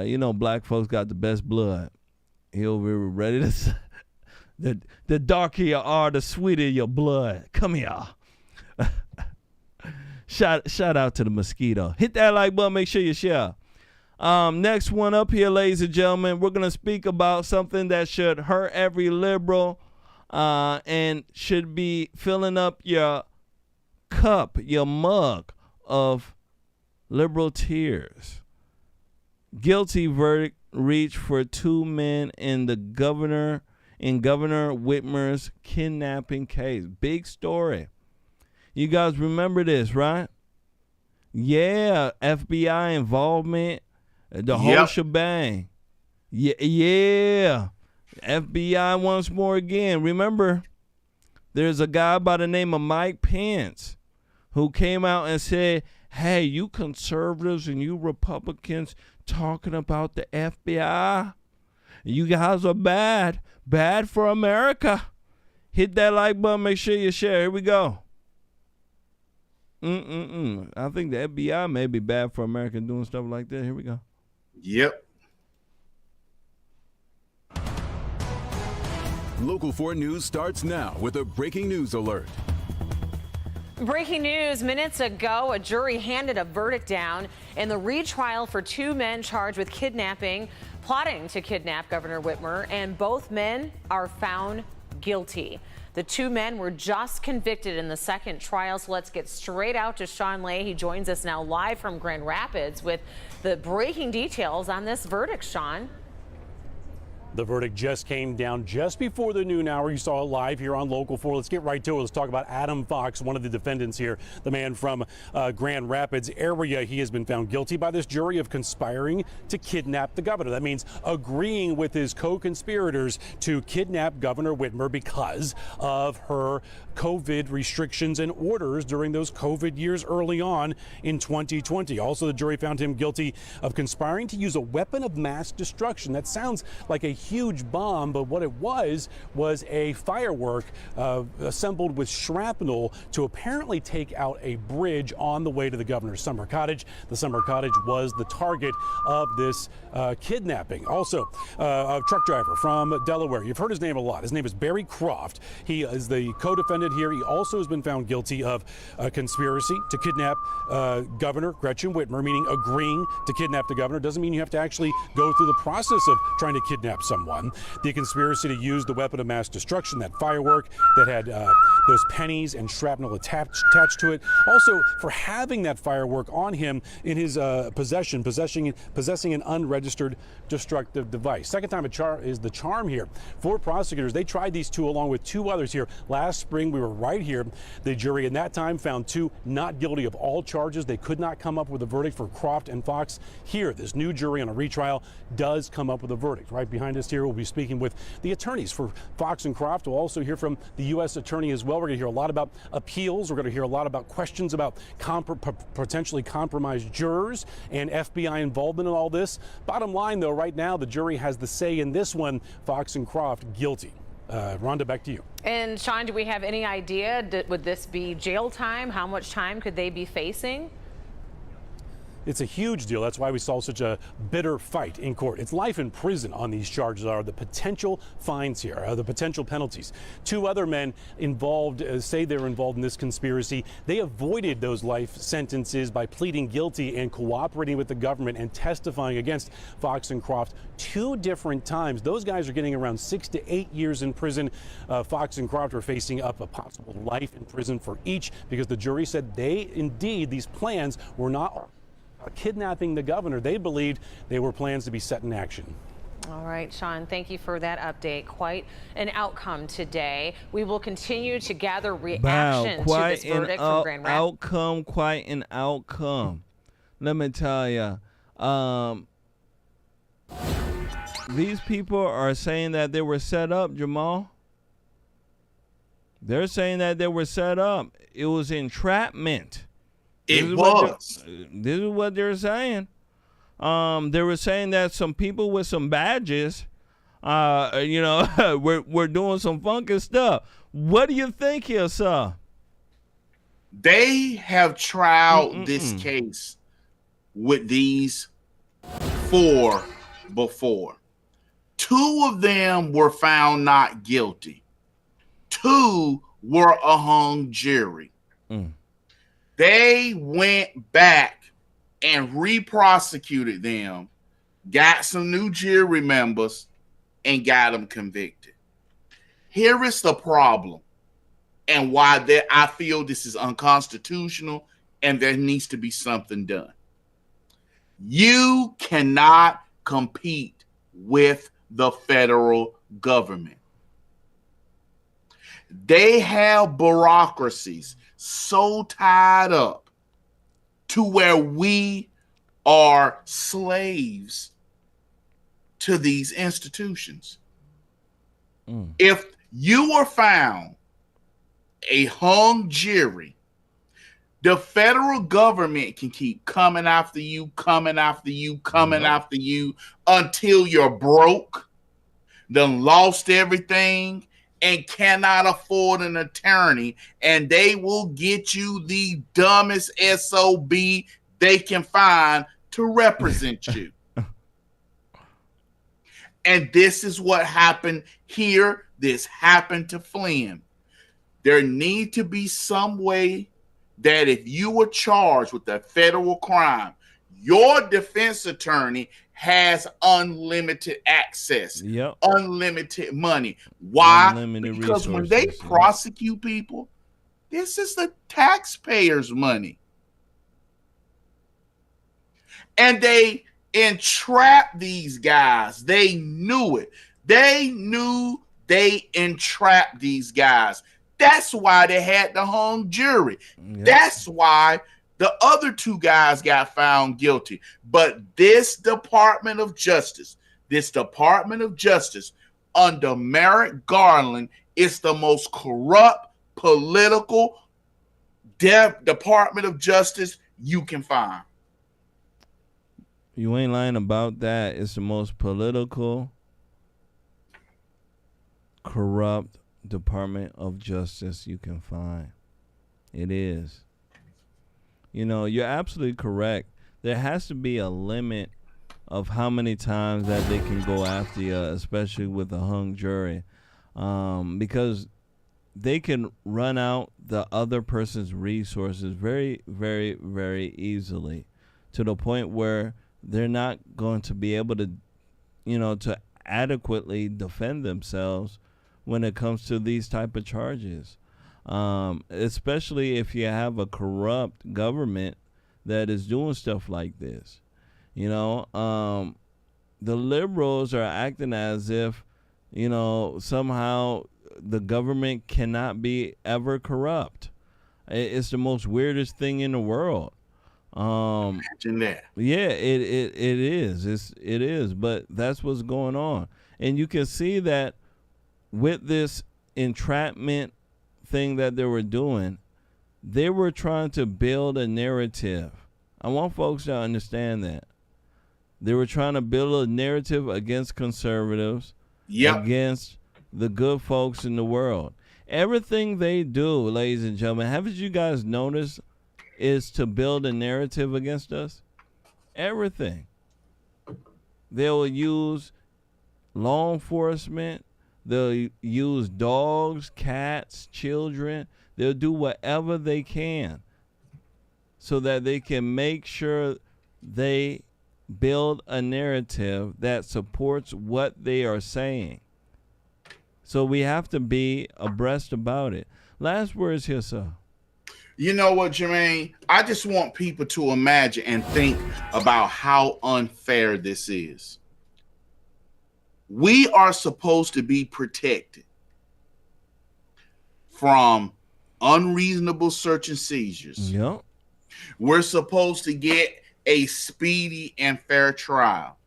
You know, black folks got the best blood. He'll be ready to. The darker you are, the sweeter your blood. Come here. Shout out to the mosquito. Hit that like button. Make sure you share. Next one up here, ladies and gentlemen, we're going to speak about something that should hurt every liberal and should be filling up your cup, your mug of liberal tears. Guilty verdict reached for 2 men in the Governor Whitmer's kidnapping case. Big story. You guys remember this, right? Yeah, FBI involvement, the whole shebang. Yeah. FBI once more again. Remember, there's a guy by the name of Mike Pence who came out and said, hey, you conservatives and you Republicans talking about the FBI, you guys are bad for America. Hit that like button, make sure you share. Here we go. I think the FBI may be bad for America doing stuff like that. Here we go. Yep. Local 4 News starts now with a breaking news alert. Breaking news minutes ago, a jury handed a verdict down in the retrial for 2 men charged with kidnapping, plotting to kidnap Governor Whitmer, and both men are found guilty. The 2 men were just convicted in the second trial, so let's get straight out to Sean Lay. He joins us now live from Grand Rapids with the breaking details on this verdict, Sean. The verdict just came down just before the noon hour. You saw it live here on Local 4. Let's get right to it. Let's talk about Adam Fox, one of the defendants here, the man from Grand Rapids area. He has been found guilty by this jury of conspiring to kidnap the governor. That means agreeing with his co-conspirators to kidnap Governor Whitmer because of her COVID restrictions and orders during those COVID years early on in 2020. Also, the jury found him guilty of conspiring to use a weapon of mass destruction. That sounds like a huge bomb, but what it was a firework assembled with shrapnel to apparently take out a bridge on the way to the governor's summer cottage. The summer cottage was the target of this kidnapping. Also, a truck driver from Delaware. You've heard his name a lot. His name is Barry Croft. He is the co-defendant here. He also has been found guilty of conspiracy to kidnap Governor Gretchen Whitmer, meaning agreeing to kidnap the governor. Doesn't mean you have to actually go through the process of trying to kidnap someone. The conspiracy to use the weapon of mass destruction, that firework that had those pennies and shrapnel attached to it. Also, for having that firework on him in his possessing an unregistered destructive device. Second time is the charm here for prosecutors. They tried these 2 along with 2 others here. Last spring, we were right here. The jury in that time found 2 not guilty of all charges. They could not come up with a verdict for Croft and Fox. Here, this new jury on a retrial does come up with a verdict. Right behind us here, we'll be speaking with the attorneys for Fox and Croft. We'll also hear from the U.S. attorney as well. We're going to hear a lot about appeals. We're going to hear a lot about questions about potentially compromised jurors and FBI involvement in all this. Bottom line, though, right now, the jury has the say in this one. Fox and Croft guilty. Rhonda, back to you. And Sean, do we have any idea? Would this be jail time? How much time could they be facing? It's a huge deal. That's why we saw such a bitter fight in court. It's life in prison on these charges are the potential fines here, the potential penalties. 2 other men involved say they're involved in this conspiracy. They avoided those life sentences by pleading guilty and cooperating with the government and testifying against Fox and Croft 2 different times. Those guys are getting around 6 to 8 years in prison. Fox and Croft are facing up a possible life in prison for each because the jury said these plans were not kidnapping the governor. They believed they were plans to be set in action. All right, Sean, thank you for that update. Quite an outcome today. We will continue to gather reaction to this verdict from Grand Rapids. Quite an outcome. Let me tell you, these people are saying that they were set up, Jamal. They're saying that they were set up. It was entrapment. This is what they're saying. They were saying that some people with some badges, we're doing some funky stuff. What do you think here, sir? They have tried this case with these 4 before. 2 of them were found not guilty. 2 were a hung jury. They went back and re-prosecuted them, got some new jury members, and got them convicted. Here is the problem and why I feel this is unconstitutional and there needs to be something done. You cannot compete with the federal government. They have bureaucracies so tied up to where we are slaves to these institutions. If you were found a hung jury, the federal government can keep coming after you, after you until you're broke, done lost everything, and cannot afford an attorney, and they will get you the dumbest SOB they can find to represent you. And this is what happened here. This happened to Flynn. There need to be some way that if you were charged with a federal crime, your defense attorney has unlimited access, unlimited money. Why? Unlimited because resources, when they prosecute people, this is the taxpayers' money. And they entrapped these guys. They knew it. They knew they entrapped these guys. That's why they had the hung jury. That's why the other two guys got found guilty. But this Department of Justice under Merrick Garland is the most corrupt political Department of Justice you can find. You ain't lying about that. It's the most political, corrupt Department of Justice you can find. It is. You know, you're absolutely correct. There has to be a limit of how many times that they can go after you, especially with a hung jury, because they can run out the other person's resources very, very, very easily, to the point where they're not going to be able to, you know, to adequately defend themselves when it comes to these type of charges, especially if you have a corrupt government that is doing stuff like this. You know, the liberals are acting as if, you know, somehow the government cannot be ever corrupt. It's the most weirdest thing in the world. Imagine that. Yeah, it is. It is, but that's what's going on. And you can see that with this entrapment thing that they were doing, they were trying to build a narrative. I want folks to understand that. They were trying to build a narrative against conservatives, against the good folks in the world. Everything they do, ladies and gentlemen, haven't you guys noticed, is to build a narrative against us? Everything. They'll use law enforcement. They'll use dogs, cats, children. They'll do whatever they can so that they can make sure they build a narrative that supports what they are saying. So we have to be abreast about it. Last words here, sir. You know what, Jermain? I just want people to imagine and think about how unfair this is. We are supposed to be protected from unreasonable search and seizures. Yep. We're supposed to get a speedy and fair trial.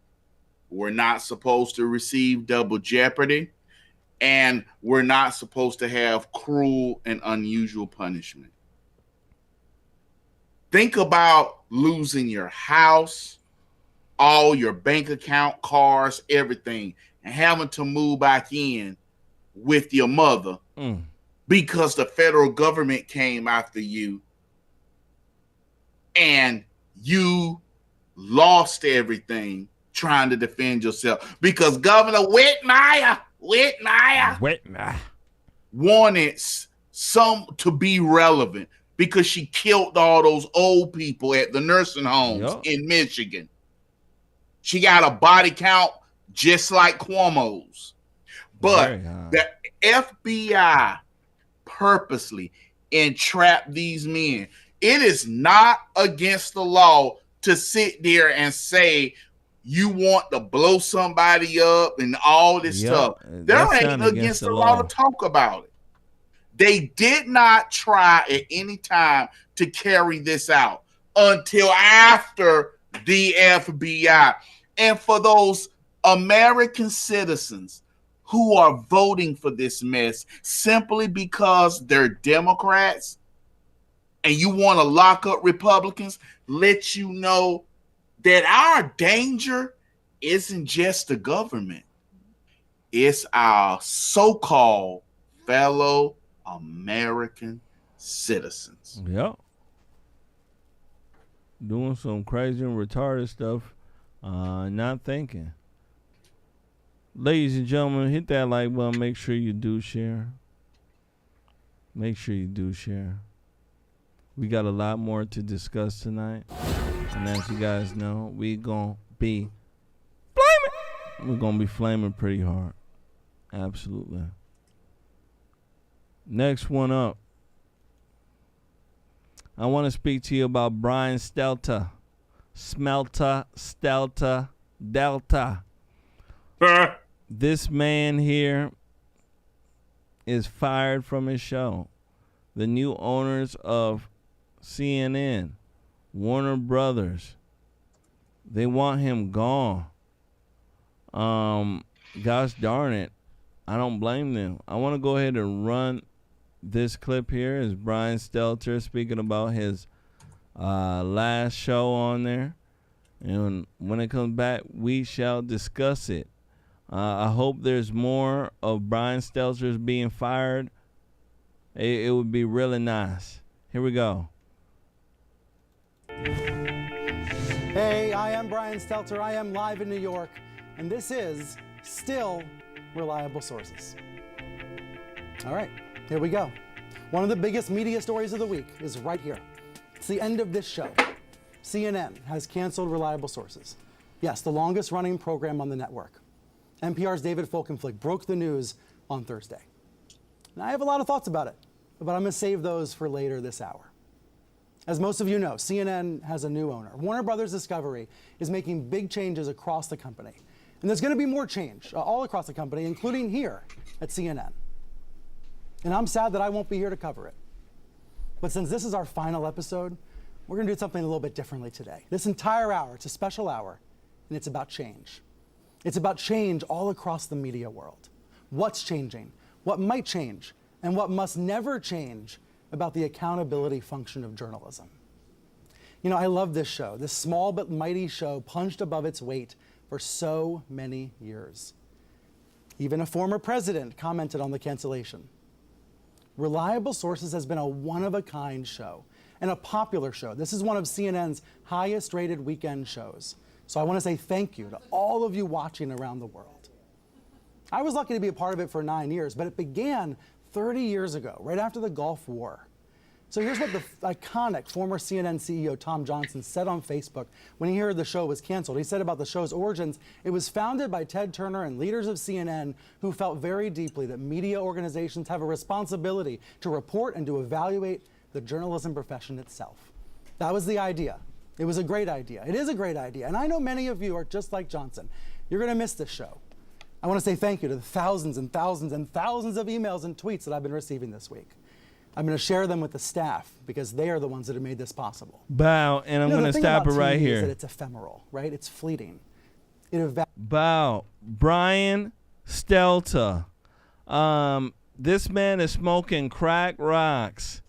We're not supposed to receive double jeopardy, and we're not supposed to have cruel and unusual punishment. Think about losing your house, all your bank account, cars, everything, and having to move back in with your mother because the federal government came after you and you lost everything trying to defend yourself because Governor Whitmire wanted some to be relevant because she killed all those old people at the nursing homes in Michigan. She got a body count just like Cuomo's. But the FBI purposely entrapped these men. It is not against the law to sit there and say you want to blow somebody up and all this stuff. There ain't against the law to talk about it. They did not try at any time to carry this out until after the FBI. And for those American citizens who are voting for this mess simply because they're Democrats and you want to lock up Republicans, let you know that our danger isn't just the government. It's our so-called fellow American citizens. Yep. Doing some crazy and retarded stuff, not thinking. Ladies and gentlemen, hit that like button. Make sure you do share. Make sure you do share. We got a lot more to discuss tonight. And as you guys know, we're going to be flaming. We're going to be flaming pretty hard. Absolutely. Next one up. I want to speak to you about Brian Stelter. Stelter, Delta. This man here is fired from his show. The new owners of CNN, Warner Brothers, they want him gone. Gosh darn it. I don't blame them. I want to go ahead and run this clip here. Is Brian Stelter speaking about his last show on there. And when it comes back, we shall discuss it. I hope there's more of Brian Stelter's being fired. It would be really nice. Here we go. Hey, I am Brian Stelter. I am live in New York, and this is still reliable sources. All right, here we go. One of the biggest media stories of the week is right here. It's the end of this show. CNN has canceled reliable sources. Yes, the longest running program on the network. NPR's David Folkenflik broke the news on Thursday. And I have a lot of thoughts about it, but I'm going to save those for later this hour. As most of you know, CNN has a new owner. Warner Brothers Discovery is making big changes across the company. And there's going to be more change all across the company, including here at CNN. And I'm sad that I won't be here to cover it. But since this is our final episode, we're going to do something a little bit differently today. This entire hour, it's a special hour, and it's about change. It's about change all across the media world. What's changing, what might change, and what must never change about the accountability function of journalism. You know, I love this show. This small but mighty show punched above its weight for so many years. Even a former president commented on the cancellation. Reliable Sources has been a one-of-a-kind show and a popular show. This is one of CNN's highest-rated weekend shows. So I want to say thank you to all of you watching around the world. I was lucky to be a part of it for 9 years, but it began 30 years ago, right after the Gulf War. So here's what the iconic former CNN CEO Tom Johnson said on Facebook when he heard the show was canceled. He said about the show's origins, it was founded by Ted Turner and leaders of CNN who felt very deeply that media organizations have a responsibility to report and to evaluate the journalism profession itself. That was the idea. It was a great idea. It is a great idea. And I know many of you are just like Johnson. You're going to miss this show. I want to say thank you to the thousands and thousands and thousands of emails and tweets that I've been receiving this week. I'm going to share them with the staff because they are the ones that have made this possible. Bow, and I'm going to stop it right here. Is that it's ephemeral, right? It's fleeting. Bow. Brian Stelter. This man is smoking crack rocks.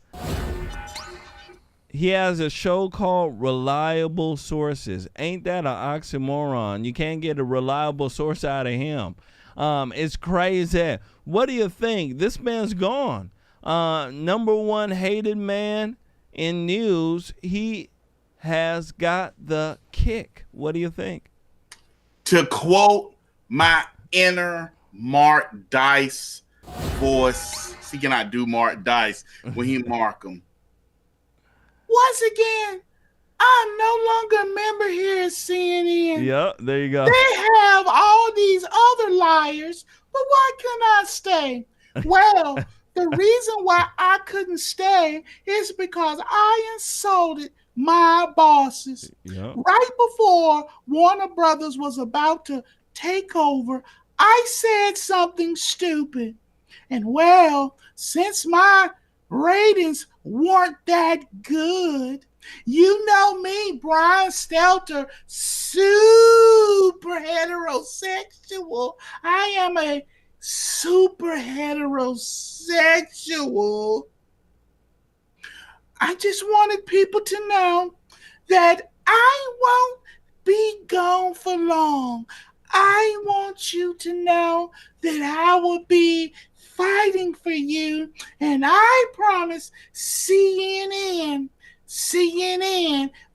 He has a show called Reliable Sources. Ain't that an oxymoron? You can't get a reliable source out of him. It's crazy. What do you think? This man's gone. Number one hated man in news. He has got the kick. What do you think? To quote my inner Mark Dice voice, he cannot do Mark Dice when he mark him. Once again, I'm no longer a member here at CNN. Yep, there you go. They have all these other liars, but why couldn't I stay? Well, the reason why I couldn't stay is because I insulted my bosses. Yep. Right before Warner Brothers was about to take over, I said something stupid. And well, since my ratings weren't that good, You know me, Brian Stelter, super heterosexual. I am a super heterosexual. I just wanted people to know that I won't be gone for long. I want you to know that I will be fighting for you, and I promise CNN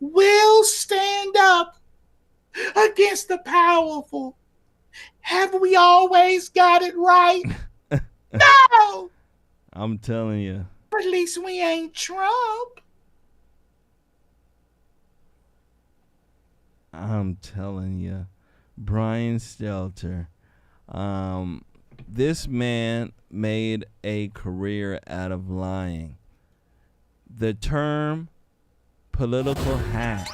will stand up against the powerful. Have we always got it right? No! I'm telling you. At least we ain't Trump. I'm telling you. Brian Stelter. This man made a career out of lying. The term political hack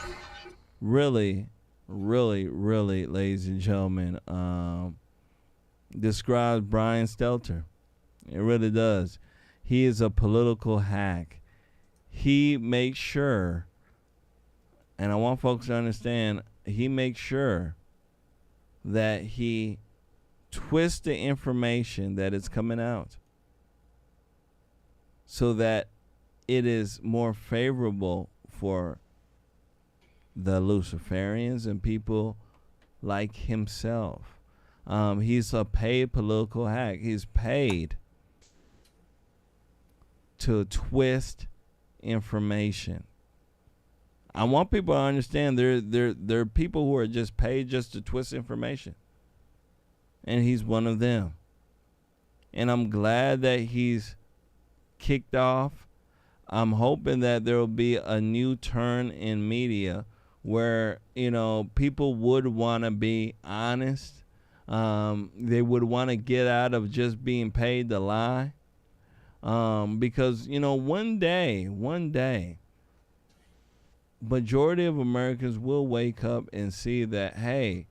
really, ladies and gentlemen, describes Brian Stelter. It really does. He is a political hack. He makes sure, and I want folks to understand, he makes sure that he twists the information that is coming out so that it is more favorable for the Luciferians and people like himself. He's a paid political hack. He's paid to twist information. I want people to understand there are people who are just paid just to twist information. And he's one of them. And I'm glad that he's kicked off. I'm hoping that there will be a new turn in media where, people would want to be honest. They would want to get out of just being paid to lie. Because, one day, majority of Americans will wake up and see that, hey,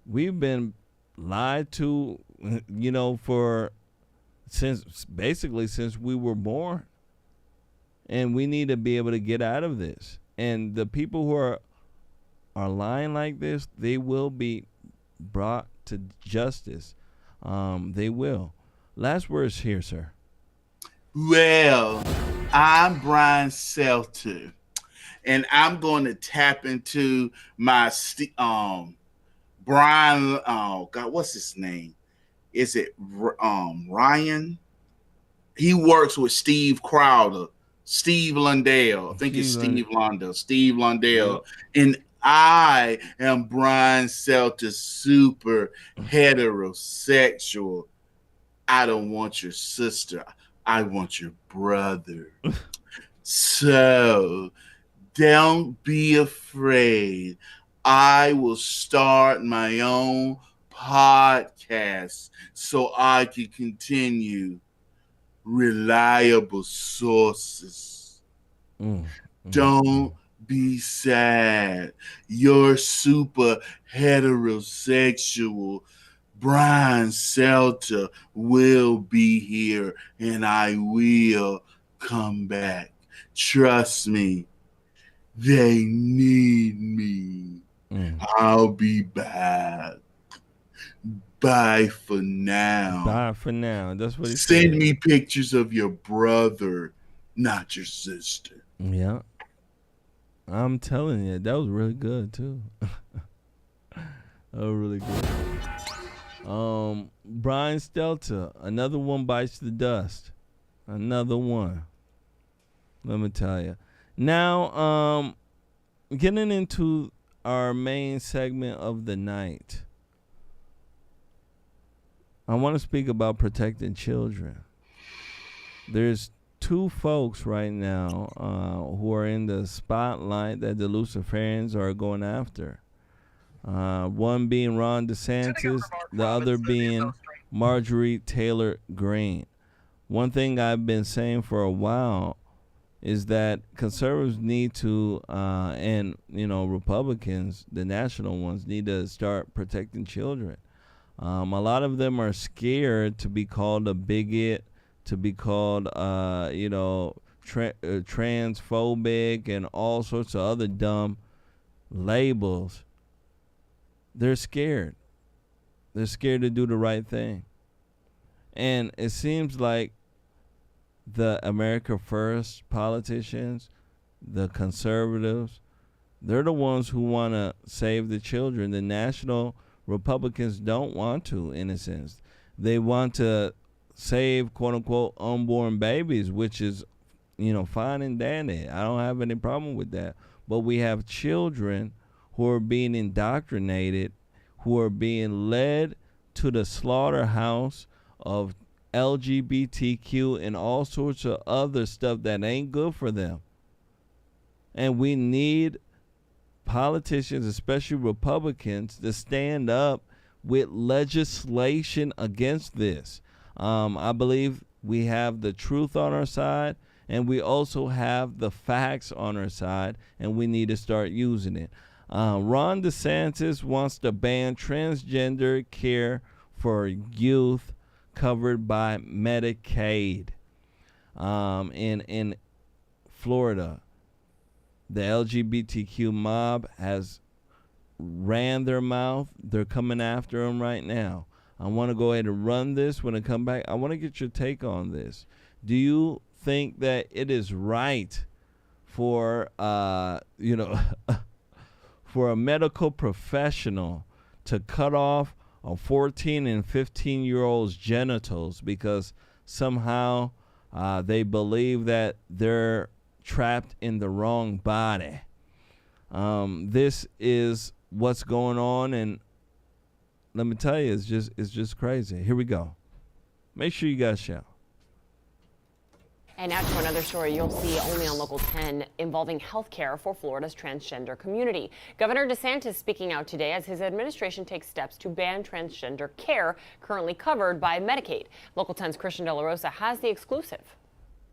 we've been lied to, since we were born. And we need to be able to get out of this. And the people who are lying like this, they will be brought to justice. They will. Last words here, sir. Well, I'm Brian Stelter, and I'm going to tap into my Brian. Oh God, what's his name? Is it Ryan? He works with Steve Crowder, Steve Lundell. I think it's Steve Lundell. Steve Lundell, and I am Brian Stelter, super heterosexual. I don't want your sister. I want your brother. So don't be afraid. I will start my own podcast so I can continue reliable sources. Don't be sad. You're super heterosexual. Brian Stelter will be here, and I will come back. Trust me, they need me. I'll be back. Bye for now. Bye for now. That's what he said. Send me pictures of your brother, not your sister. Yeah. I'm telling you, that was really good, too. That was really good. Brian Stelter, another one bites the dust. Another one. Let me tell you. Now, getting into our main segment of the night, I want to speak about protecting children. There's two folks right now who are in the spotlight that the Luciferians are going after. One being Ron DeSantis, the other being Marjorie Taylor Greene. One thing I've been saying for a while is that conservatives need to, and Republicans, the national ones, need to start protecting children. A lot of them are scared to be called a bigot, to be called, transphobic and all sorts of other dumb labels, they're scared. They're scared to do the right thing. And it seems like the America First politicians, the conservatives, they're the ones who want to save the children. The national Republicans don't want to, in a sense. They want to save, quote unquote, unborn babies, which is, fine and dandy. I don't have any problem with that. But we have children who are being indoctrinated, who are being led to the slaughterhouse of LGBTQ and all sorts of other stuff that ain't good for them. And we need politicians, especially Republicans, to stand up with legislation against this. I believe we have the truth on our side, and we also have the facts on our side, and we need to start using it. Ron DeSantis wants to ban transgender care for youth covered by Medicaid. In Florida, the LGBTQ mob has ran their mouth. They're coming after them right now. I want to go ahead and run this. When I come back, I want to get your take on this. Do you think that it is right for for a medical professional to cut off a 14 and 15-year-old's genitals because somehow they believe that they're trapped in the wrong body? This is what's going on, and let me tell you, it's just crazy. Here we go. Make sure you guys shout. And now to another story you'll see only on Local 10 involving health care for Florida's transgender community. Governor DeSantis speaking out today as his administration takes steps to ban transgender care currently covered by Medicaid. Local 10's Christian De La Rosa has the exclusive.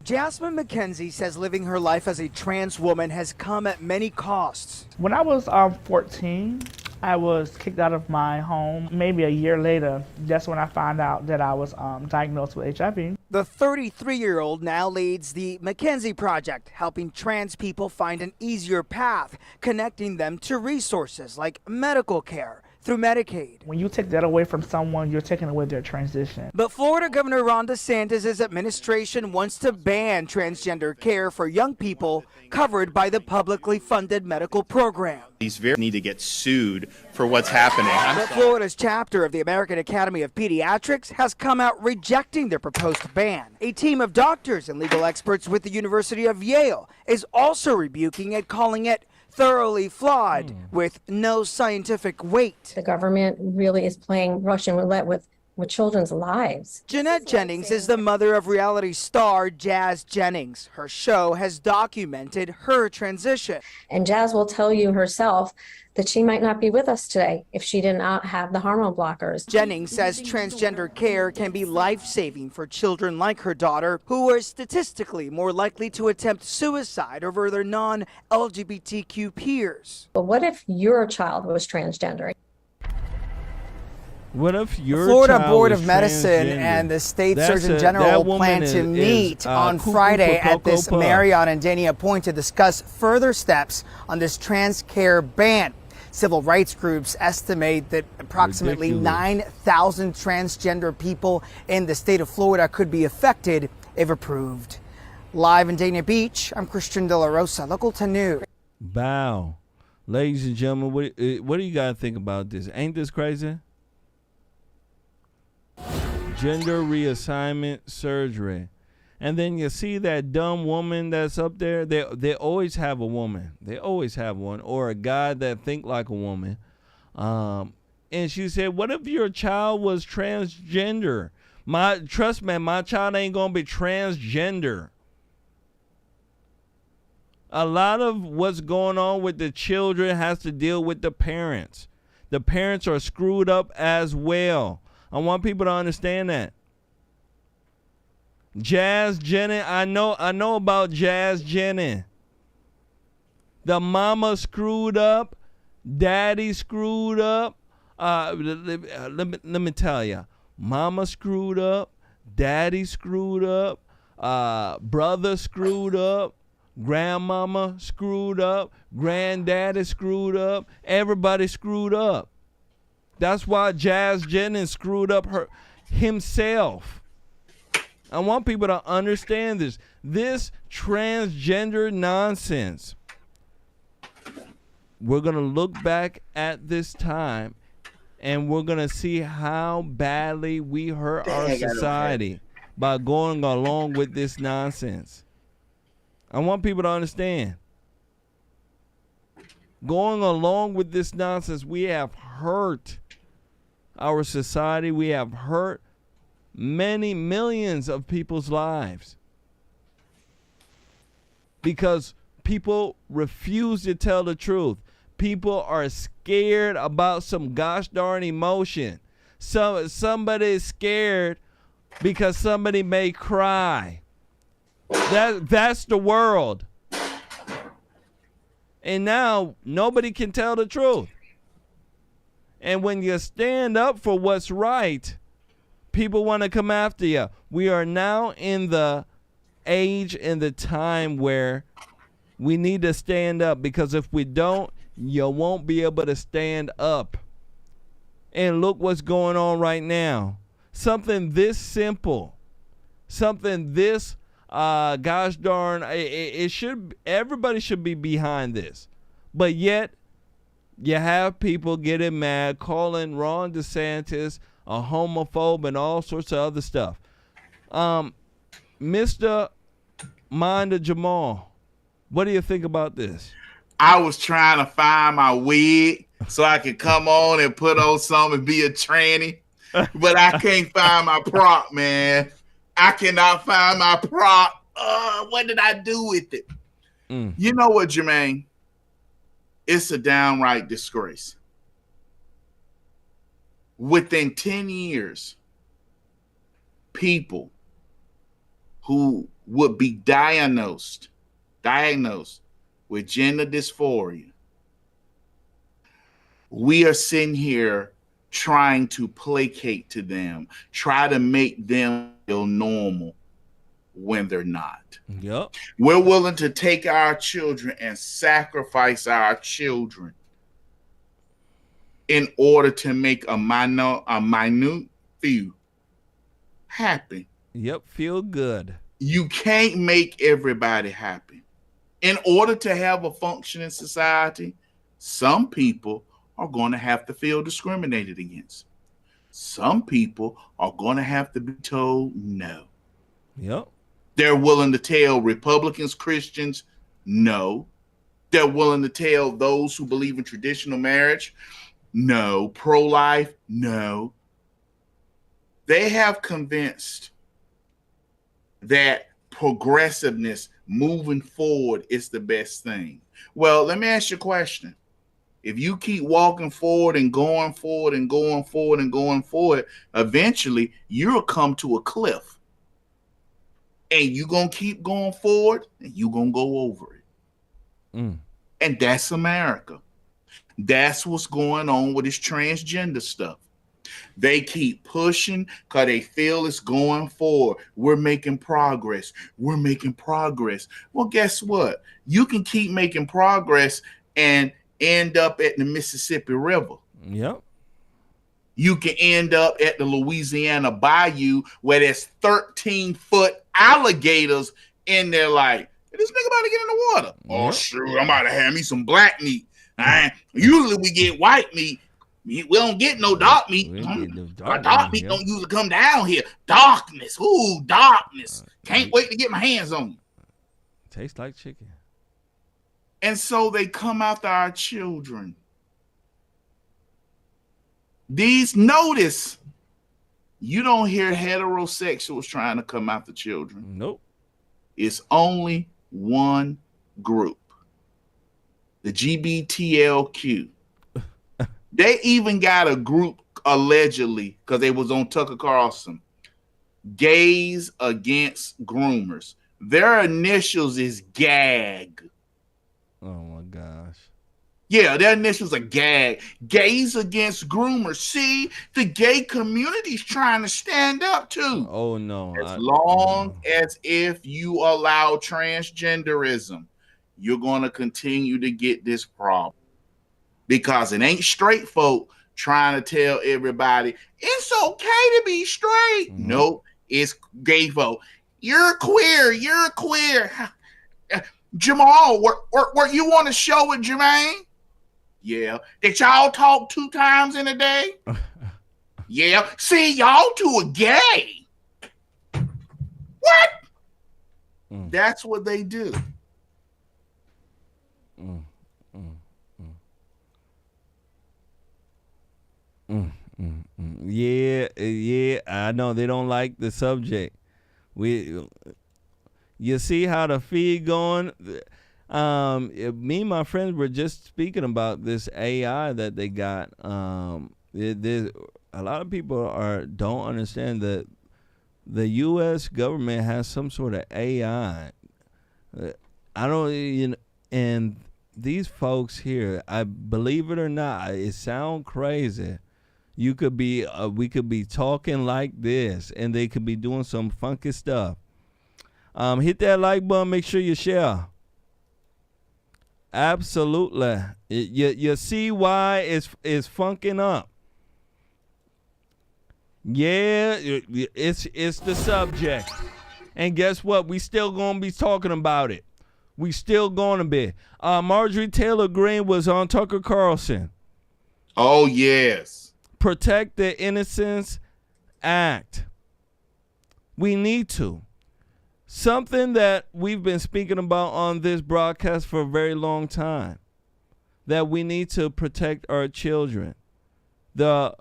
Jasmine McKenzie says living her life as a trans woman has come at many costs. When I was 14, I was kicked out of my home. Maybe a year later, that's when I found out that I was diagnosed with HIV. The 33-year-old now leads the McKenzie Project, helping trans people find an easier path, connecting them to resources like medical care through Medicaid. When you take that away from someone, you're taking away their transition. But Florida Governor Ron DeSantis' administration wants to ban transgender care for young people covered by the publicly funded medical program. These need to get sued for what's happening. But Florida's chapter of the American Academy of Pediatrics has come out rejecting their proposed ban. A team of doctors and legal experts with the University of Yale is also rebuking it, calling it thoroughly flawed with no scientific weight. The government really is playing Russian roulette with children's lives. Jeanette Jennings is the mother of reality star Jazz Jennings. Her show has documented her transition. And Jazz will tell you herself that she might not be with us today if she did not have the hormone blockers. Jennings says transgender care can be life-saving for children like her daughter, who are statistically more likely to attempt suicide over their non-LGBTQ peers. But what if your child was transgender? What if your Florida child Board is of Medicine transgender? and the state That's surgeon a- general that woman plan to meet on cuckoo Friday for at this Cocoa Puffs. Marriott in Dania Point to discuss further steps on this trans care ban. Civil rights groups estimate that approximately Ridiculous. 9,000 transgender people in the state of Florida could be affected if approved. Live in Dania Beach, I'm Christian De La Rosa, Local 10 News. Bow. Ladies and gentlemen, what do you guys think about this? Ain't this crazy? Gender reassignment surgery. And then you see that dumb woman that's up there. They always have a woman. They always have one. Or a guy that think like a woman. And she said, what if your child was transgender? Trust me, my child ain't going to be transgender. A lot of what's going on with the children has to deal with the parents. The parents are screwed up as well. I want people to understand that. Jazz Jennings, I know about Jazz Jennings. The mama screwed up, daddy screwed up. Let me tell you, mama screwed up, daddy screwed up. brother screwed up, grandmama screwed up, granddaddy screwed up, everybody screwed up. That's why Jazz Jennings screwed up himself. I want people to understand this. This transgender nonsense. We're going to look back at this time and we're going to see how badly we hurt our society by going along with this nonsense. I want people to understand. Going along with this nonsense, we have hurt our society. We have hurt many millions of people's lives because people refuse to tell the truth. People are scared about some gosh darn emotion. Somebody is scared because somebody may cry. That's the world. And now nobody can tell the truth. And when you stand up for what's right, people want to come after you. We are now in the age and the time where we need to stand up, because if we don't, you won't be able to stand up. And look what's going on right now. Something this simple, something this gosh darn, everybody should be behind this. But yet, you have people getting mad, calling Ron DeSantis a homophobe and all sorts of other stuff. Mr. Minda Jamal, what do you think about this? I was trying to find my wig so I could come on and put on something and be a tranny, but I can't find my prop, man. I cannot find my prop. What did I do with it? You know what, Jermaine? It's a downright disgrace. Within 10 years, people who would be diagnosed with gender dysphoria, we are sitting here trying to placate to them, try to make them feel normal when they're not. Yep. We're willing to take our children and sacrifice our children in order to make a minute few happy. Yep, feel good. You can't make everybody happy. In order to have a functioning society, some people are going to have to feel discriminated against. Some people are going to have to be told no. Yep. They're willing to tell Republicans, Christians, no. They're willing to tell those who believe in traditional marriage, no. Pro-life, no. They have convinced that progressiveness, moving forward, is the best thing. Well, let me ask you a question. If you keep walking forward and going forward and going forward and going forward, eventually you'll come to a cliff. And you're going to keep going forward and you're going to go over it. And that's America. That's what's going on with this transgender stuff. They keep pushing because they feel it's going forward. We're making progress. We're making progress. Well, guess what? You can keep making progress and end up at the Mississippi River. Yep. You can end up at the Louisiana Bayou where there's 13-foot alligators in there like, this nigga about to get in the water. Oh, shoot, I'm about to have me some black meat. Usually we get white meat. We don't get no dark meat. Dark meat don't usually come down here. Darkness. Ooh, darkness. Can't wait to get my hands on you. Tastes like chicken. And so they come after our children. Notice, you don't hear heterosexuals trying to come after children. Nope. It's only one group. The GBTLQ. They even got a group, allegedly, because they was on Tucker Carlson, Gays Against Groomers. Their initials is GAG. Oh my gosh. Yeah, their initials are GAG. Gays Against Groomers. See, the gay community's trying to stand up too. Oh no. As long as if you allow transgenderism, you're going to continue to get this problem. Because it ain't straight folk trying to tell everybody it's okay to be straight. Nope, it's gay folk. You're queer. You're queer. Jamal, were you on a show with Jermain? Yeah. Did y'all talk 2 times in a day? Yeah. See, y'all two are gay. What? That's what they do. Yeah, I know they don't like the subject. You see how the feed going? Me and my friends were just speaking about this AI that they got. A lot of people don't understand that the U.S. government has some sort of AI. And these folks here, I believe it or not, it sounds crazy. We could be talking like this, and they could be doing some funky stuff. Hit that like button. Make sure you share. Absolutely. You see why it's funking up. Yeah, it's the subject. And guess what? We still gonna be talking about it. We still gonna be. Marjorie Taylor Greene was on Tucker Carlson. Oh yes. Protect the Innocence Act. We need to. Something that we've been speaking about on this broadcast for a very long time, that we need to protect our children. The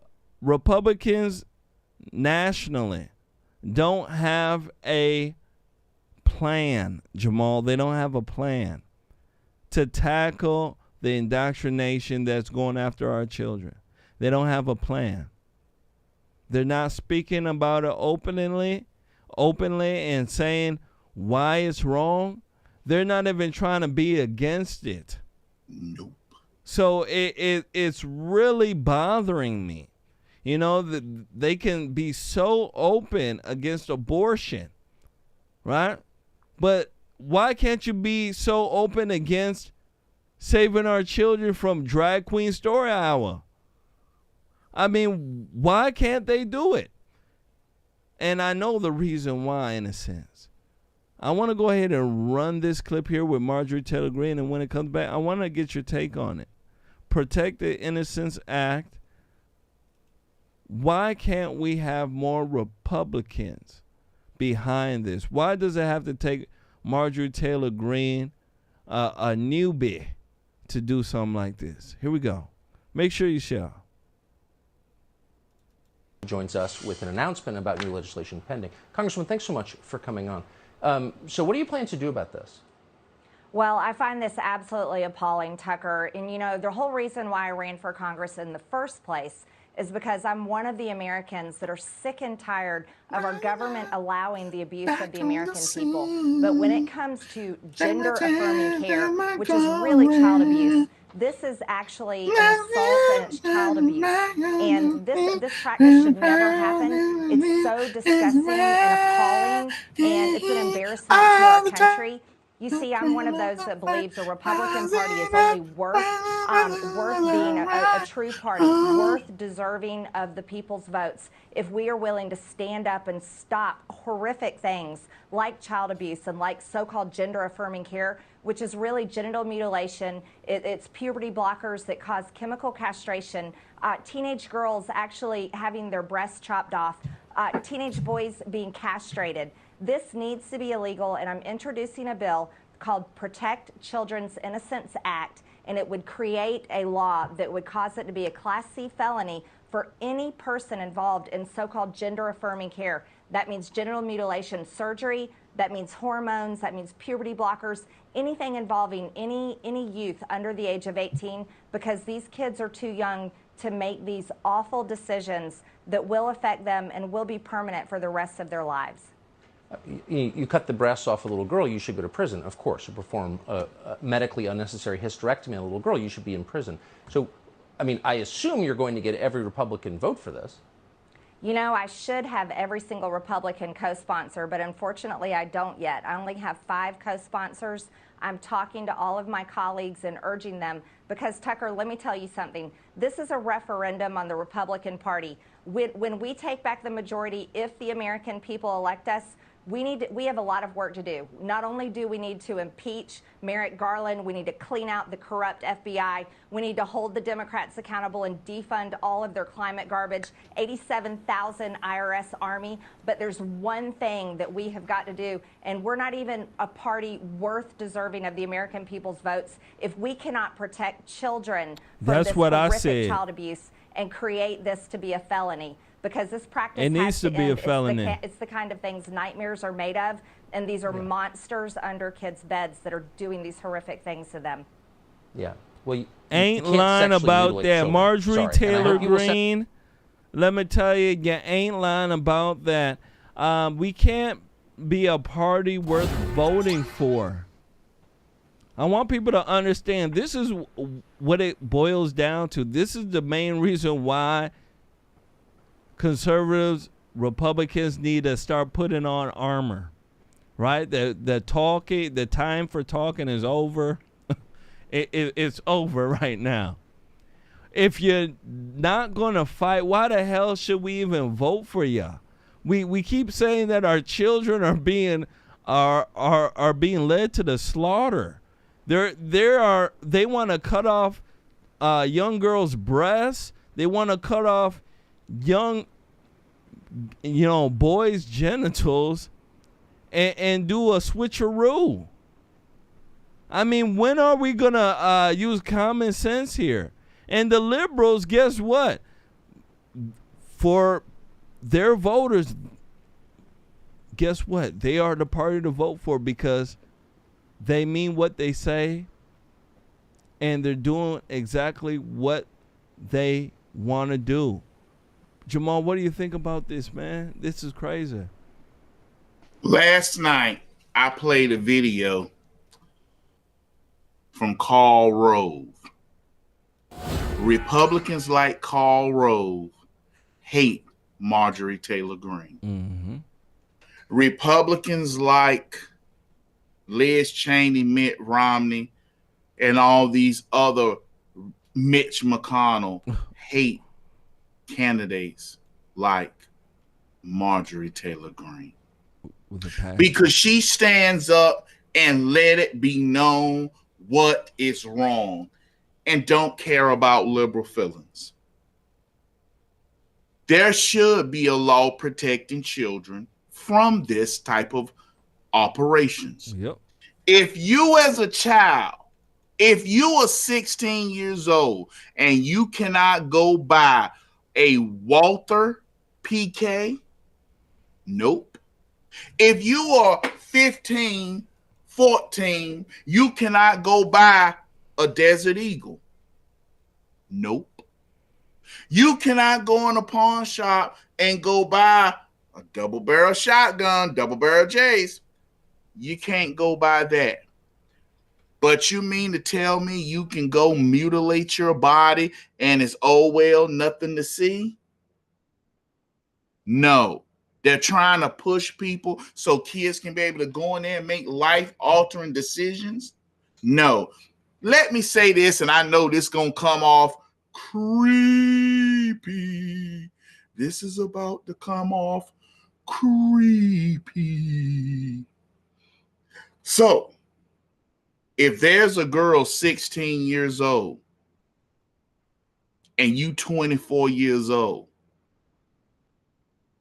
Republicans nationally don't have a plan, Jamal. They don't have a plan to tackle the indoctrination that's going after our children. They don't have a plan. They're not speaking about it openly and saying why it's wrong. They're not even trying to be against it. Nope. So it's really bothering me. You know, they can be so open against abortion, right? But why can't you be so open against saving our children from Drag Queen Story Hour? I mean, why can't they do it? And I know the reason why, in a sense. I want to go ahead and run this clip here with Marjorie Taylor Greene, and when it comes back, I want to get your take on it. Protect the Innocence Act. Why can't we have more Republicans behind this? Why does it have to take Marjorie Taylor Greene, a newbie, to do something like this? Here we go. Make sure you share. Joins us with an announcement about new legislation pending. Congressman, thanks so much for coming on. So what do you plan to do about this? Well, I find this absolutely appalling, Tucker. And, you know, the whole reason why I ran for Congress in the first place is because I'm one of the Americans that are sick and tired of our government allowing the abuse of the American people. But when it comes to gender-affirming care, which is really child abuse, this is actually an assault and it's child abuse. And this practice should never happen. It's so disgusting and appalling, and it's an embarrassment to our country. You see, I'm one of those that believes the Republican Party is only worth being a true party, worth deserving of the people's votes if we are willing to stand up and stop horrific things like child abuse and like so-called gender-affirming care, which is really genital mutilation. It's puberty blockers that cause chemical castration, teenage girls actually having their breasts chopped off, teenage boys being castrated. This needs to be illegal, and I'm introducing a bill called Protect Children's Innocence Act, and it would create a law that would cause it to be a Class C felony for any person involved in so-called gender-affirming care. That means genital mutilation surgery, that means hormones, that means puberty blockers, anything involving any youth under the age of 18, because these kids are too young to make these awful decisions that will affect them and will be permanent for the rest of their lives. You cut the breasts off a little girl, you should go to prison, of course. You perform a medically unnecessary hysterectomy on a little girl, you should be in prison. So, I mean, I assume you're going to get every Republican vote for this. You know, I should have every single Republican co-sponsor, but unfortunately I don't yet. I only have 5 co-sponsors. I'm talking to all of my colleagues and urging them because, Tucker, let me tell you something. This is a referendum on the Republican Party. When we take back the majority, if the American people elect us, we have a lot of work to do. Not only do we need to impeach Merrick Garland, we need to clean out the corrupt FBI, we need to hold the Democrats accountable and defund all of their climate garbage, 87,000 IRS army, but there's one thing that we have got to do, and we're not even a party worth deserving of the American people's votes if we cannot protect children from this horrific child abuse and create this to be a felony. Because this practice needs to be a felony. It's the kind of things nightmares are made of, and these are monsters under kids' beds that are doing these horrific things to them. Yeah. Well, you ain't can't lying about sexually that. mutilate Marjorie children. Taylor Greene, let me tell you, you ain't lying about that. We can't be a party worth voting for. I want people to understand this is what it boils down to. This is the main reason why conservatives, Republicans need to start putting on armor, right? The time for talking is over. It's over right now. If you're not going to fight, why the hell should we even vote for you? We keep saying that our children are being led to the slaughter. They want to cut off young girls' breasts. They want to cut off young, boys' genitals and do a switcheroo. I mean, when are we going to use common sense here? And the liberals, guess what? For their voters, guess what? They are the party to vote for because they mean what they say and they're doing exactly what they want to do. Jamal, what do you think about this, man? This is crazy. Last night, I played a video from Karl Rove. Republicans like Karl Rove hate Marjorie Taylor Greene. Mm-hmm. Republicans like Liz Cheney, Mitt Romney, and all these other Mitch McConnell hate candidates like Marjorie Taylor Greene. Because she stands up and let it be known what is wrong and don't care about liberal feelings. There should be a law protecting children from this type of operations. Yep. If you as a child, if you are 16 years old and you cannot go buy a Walter PK, nope. If you are 15, 14, you cannot go buy a Desert Eagle, nope. You cannot go in a pawn shop and go buy a double barrel shotgun, double barrel J's. You can't go buy that. But you mean to tell me you can go mutilate your body and it's, oh, well, nothing to see? No. They're trying to push people so kids can be able to go in there and make life-altering decisions? No. Let me say this, and I know this is going to come off creepy. This is about to come off creepy. So, if there's a girl 16 years old and you 24 years old,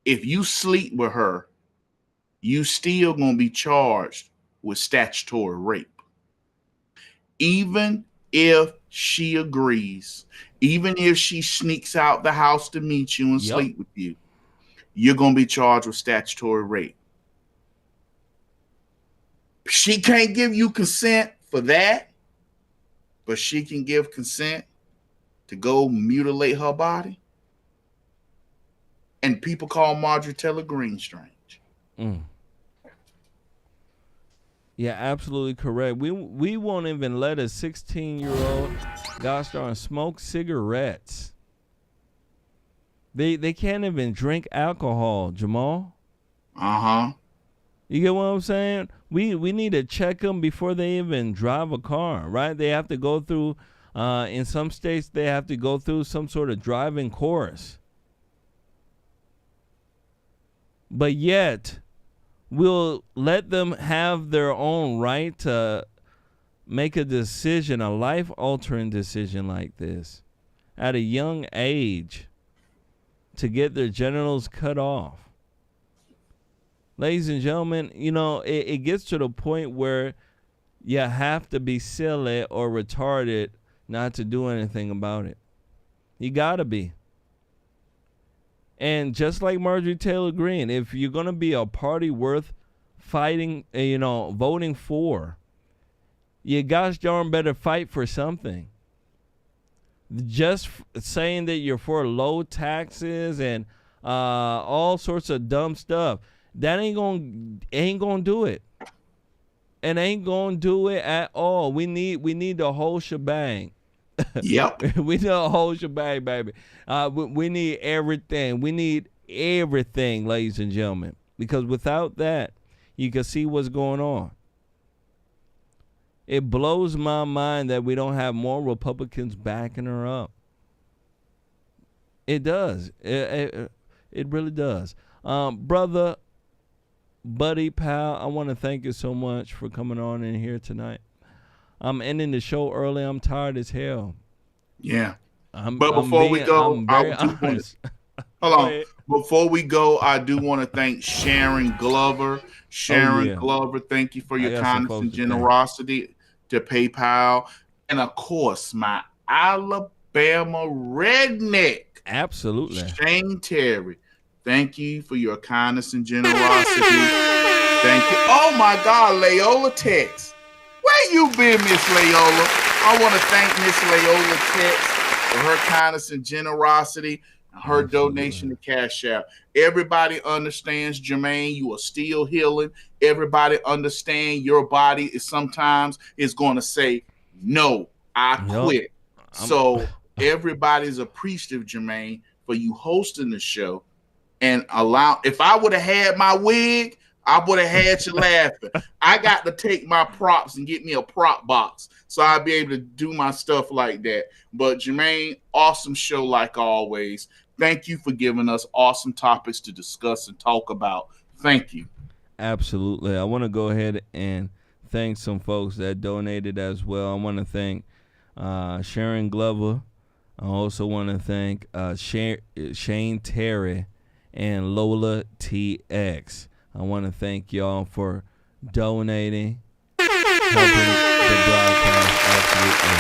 if you sleep with her, you still going to be charged with statutory rape. Even if she agrees, even if she sneaks out the house to meet you and sleep with you, you're going to be charged with statutory rape. She can't give you consent for that, but she can give consent to go mutilate her body. And people call Marjorie Taylor Greene strange. Yeah, absolutely correct. We won't even let a 16-year-old gosh darn smoke cigarettes. They can't even drink alcohol, Jamal. Uh-huh. You get what I'm saying? We need to check them before they even drive a car, right? They have to go through, in some states, they have to go through some sort of driving course. But yet, we'll let them have their own right to make a decision, a life-altering decision like this at a young age to get their genitals cut off. Ladies and gentlemen, you know, it gets to the point where you have to be silly or retarded not to do anything about it. You gotta be. And just like Marjorie Taylor Greene, if you're gonna be a party worth fighting, you know, voting for, you gosh darn better fight for something. Just saying that you're for low taxes and all sorts of dumb stuff, that ain't gonna do it. It ain't gonna do it at all. We need the whole shebang. Yep. We need the whole shebang, baby. We need everything. We need everything, ladies and gentlemen. Because without that, you can see what's going on. It blows my mind that we don't have more Republicans backing her up. It does. It really does. Brother, buddy, pal, I want to thank you so much for coming on in here tonight. I'm ending the show early. I'm tired as hell. Yeah. But before we go, hold on. Before we go, I do want to thank Sharon Glover. Glover, thank you for your kindness and generosity to PayPal. And of course, my Alabama redneck. Absolutely. Shane Terry. Thank you for your kindness and generosity. Thank you. Oh my God, Layola Tex. Where you been, Miss Layola? I want to thank Miss Layola Tex for her kindness and generosity, and her donation to Cash App. Everybody understands, Jermain, you are still healing. Everybody understand your body is sometimes going to say, no, I quit. So everybody's appreciative, Jermain, for you hosting the show and if I would have had my wig, I would have had you laughing. I got to take my props and get me a prop box so I'll be able to do my stuff like that. But Jermain, awesome show like always. Thank you for giving us awesome topics to discuss and talk about. Thank you. Absolutely. I want to go ahead and thank some folks that donated as well. I want to thank Sharon Glover. I also want to thank Shane Terry and Lola TX. I want to thank y'all for donating, helping the broadcast. Absolutely.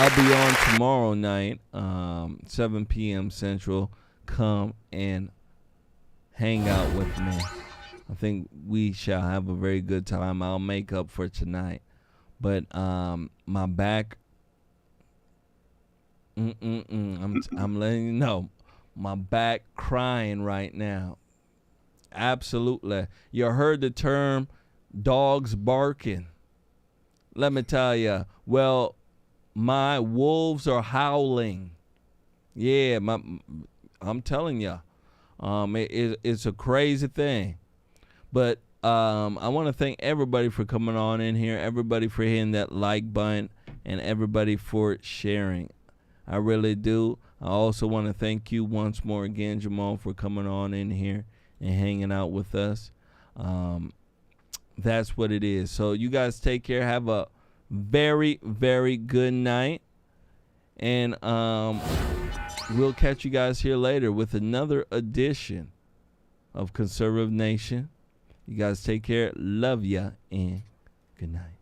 I'll be on tomorrow night, 7 p.m. Central. Come and hang out with me. I think we shall have a very good time. I'll make up for tonight. But my back, I'm letting you know. My back crying right now. Absolutely. You heard the term dogs barking. Let me tell you. Well, my wolves are howling. Yeah, I'm telling you. It's a crazy thing. But I want to thank everybody for coming on in here, everybody for hitting that like button, and everybody for sharing. I really do. I also want to thank you once more again, Jamal, for coming on in here and hanging out with us. That's what it is. So you guys take care. Have a very, very good night. And we'll catch you guys here later with another edition of Conservative Nation. You guys take care. Love ya and good night.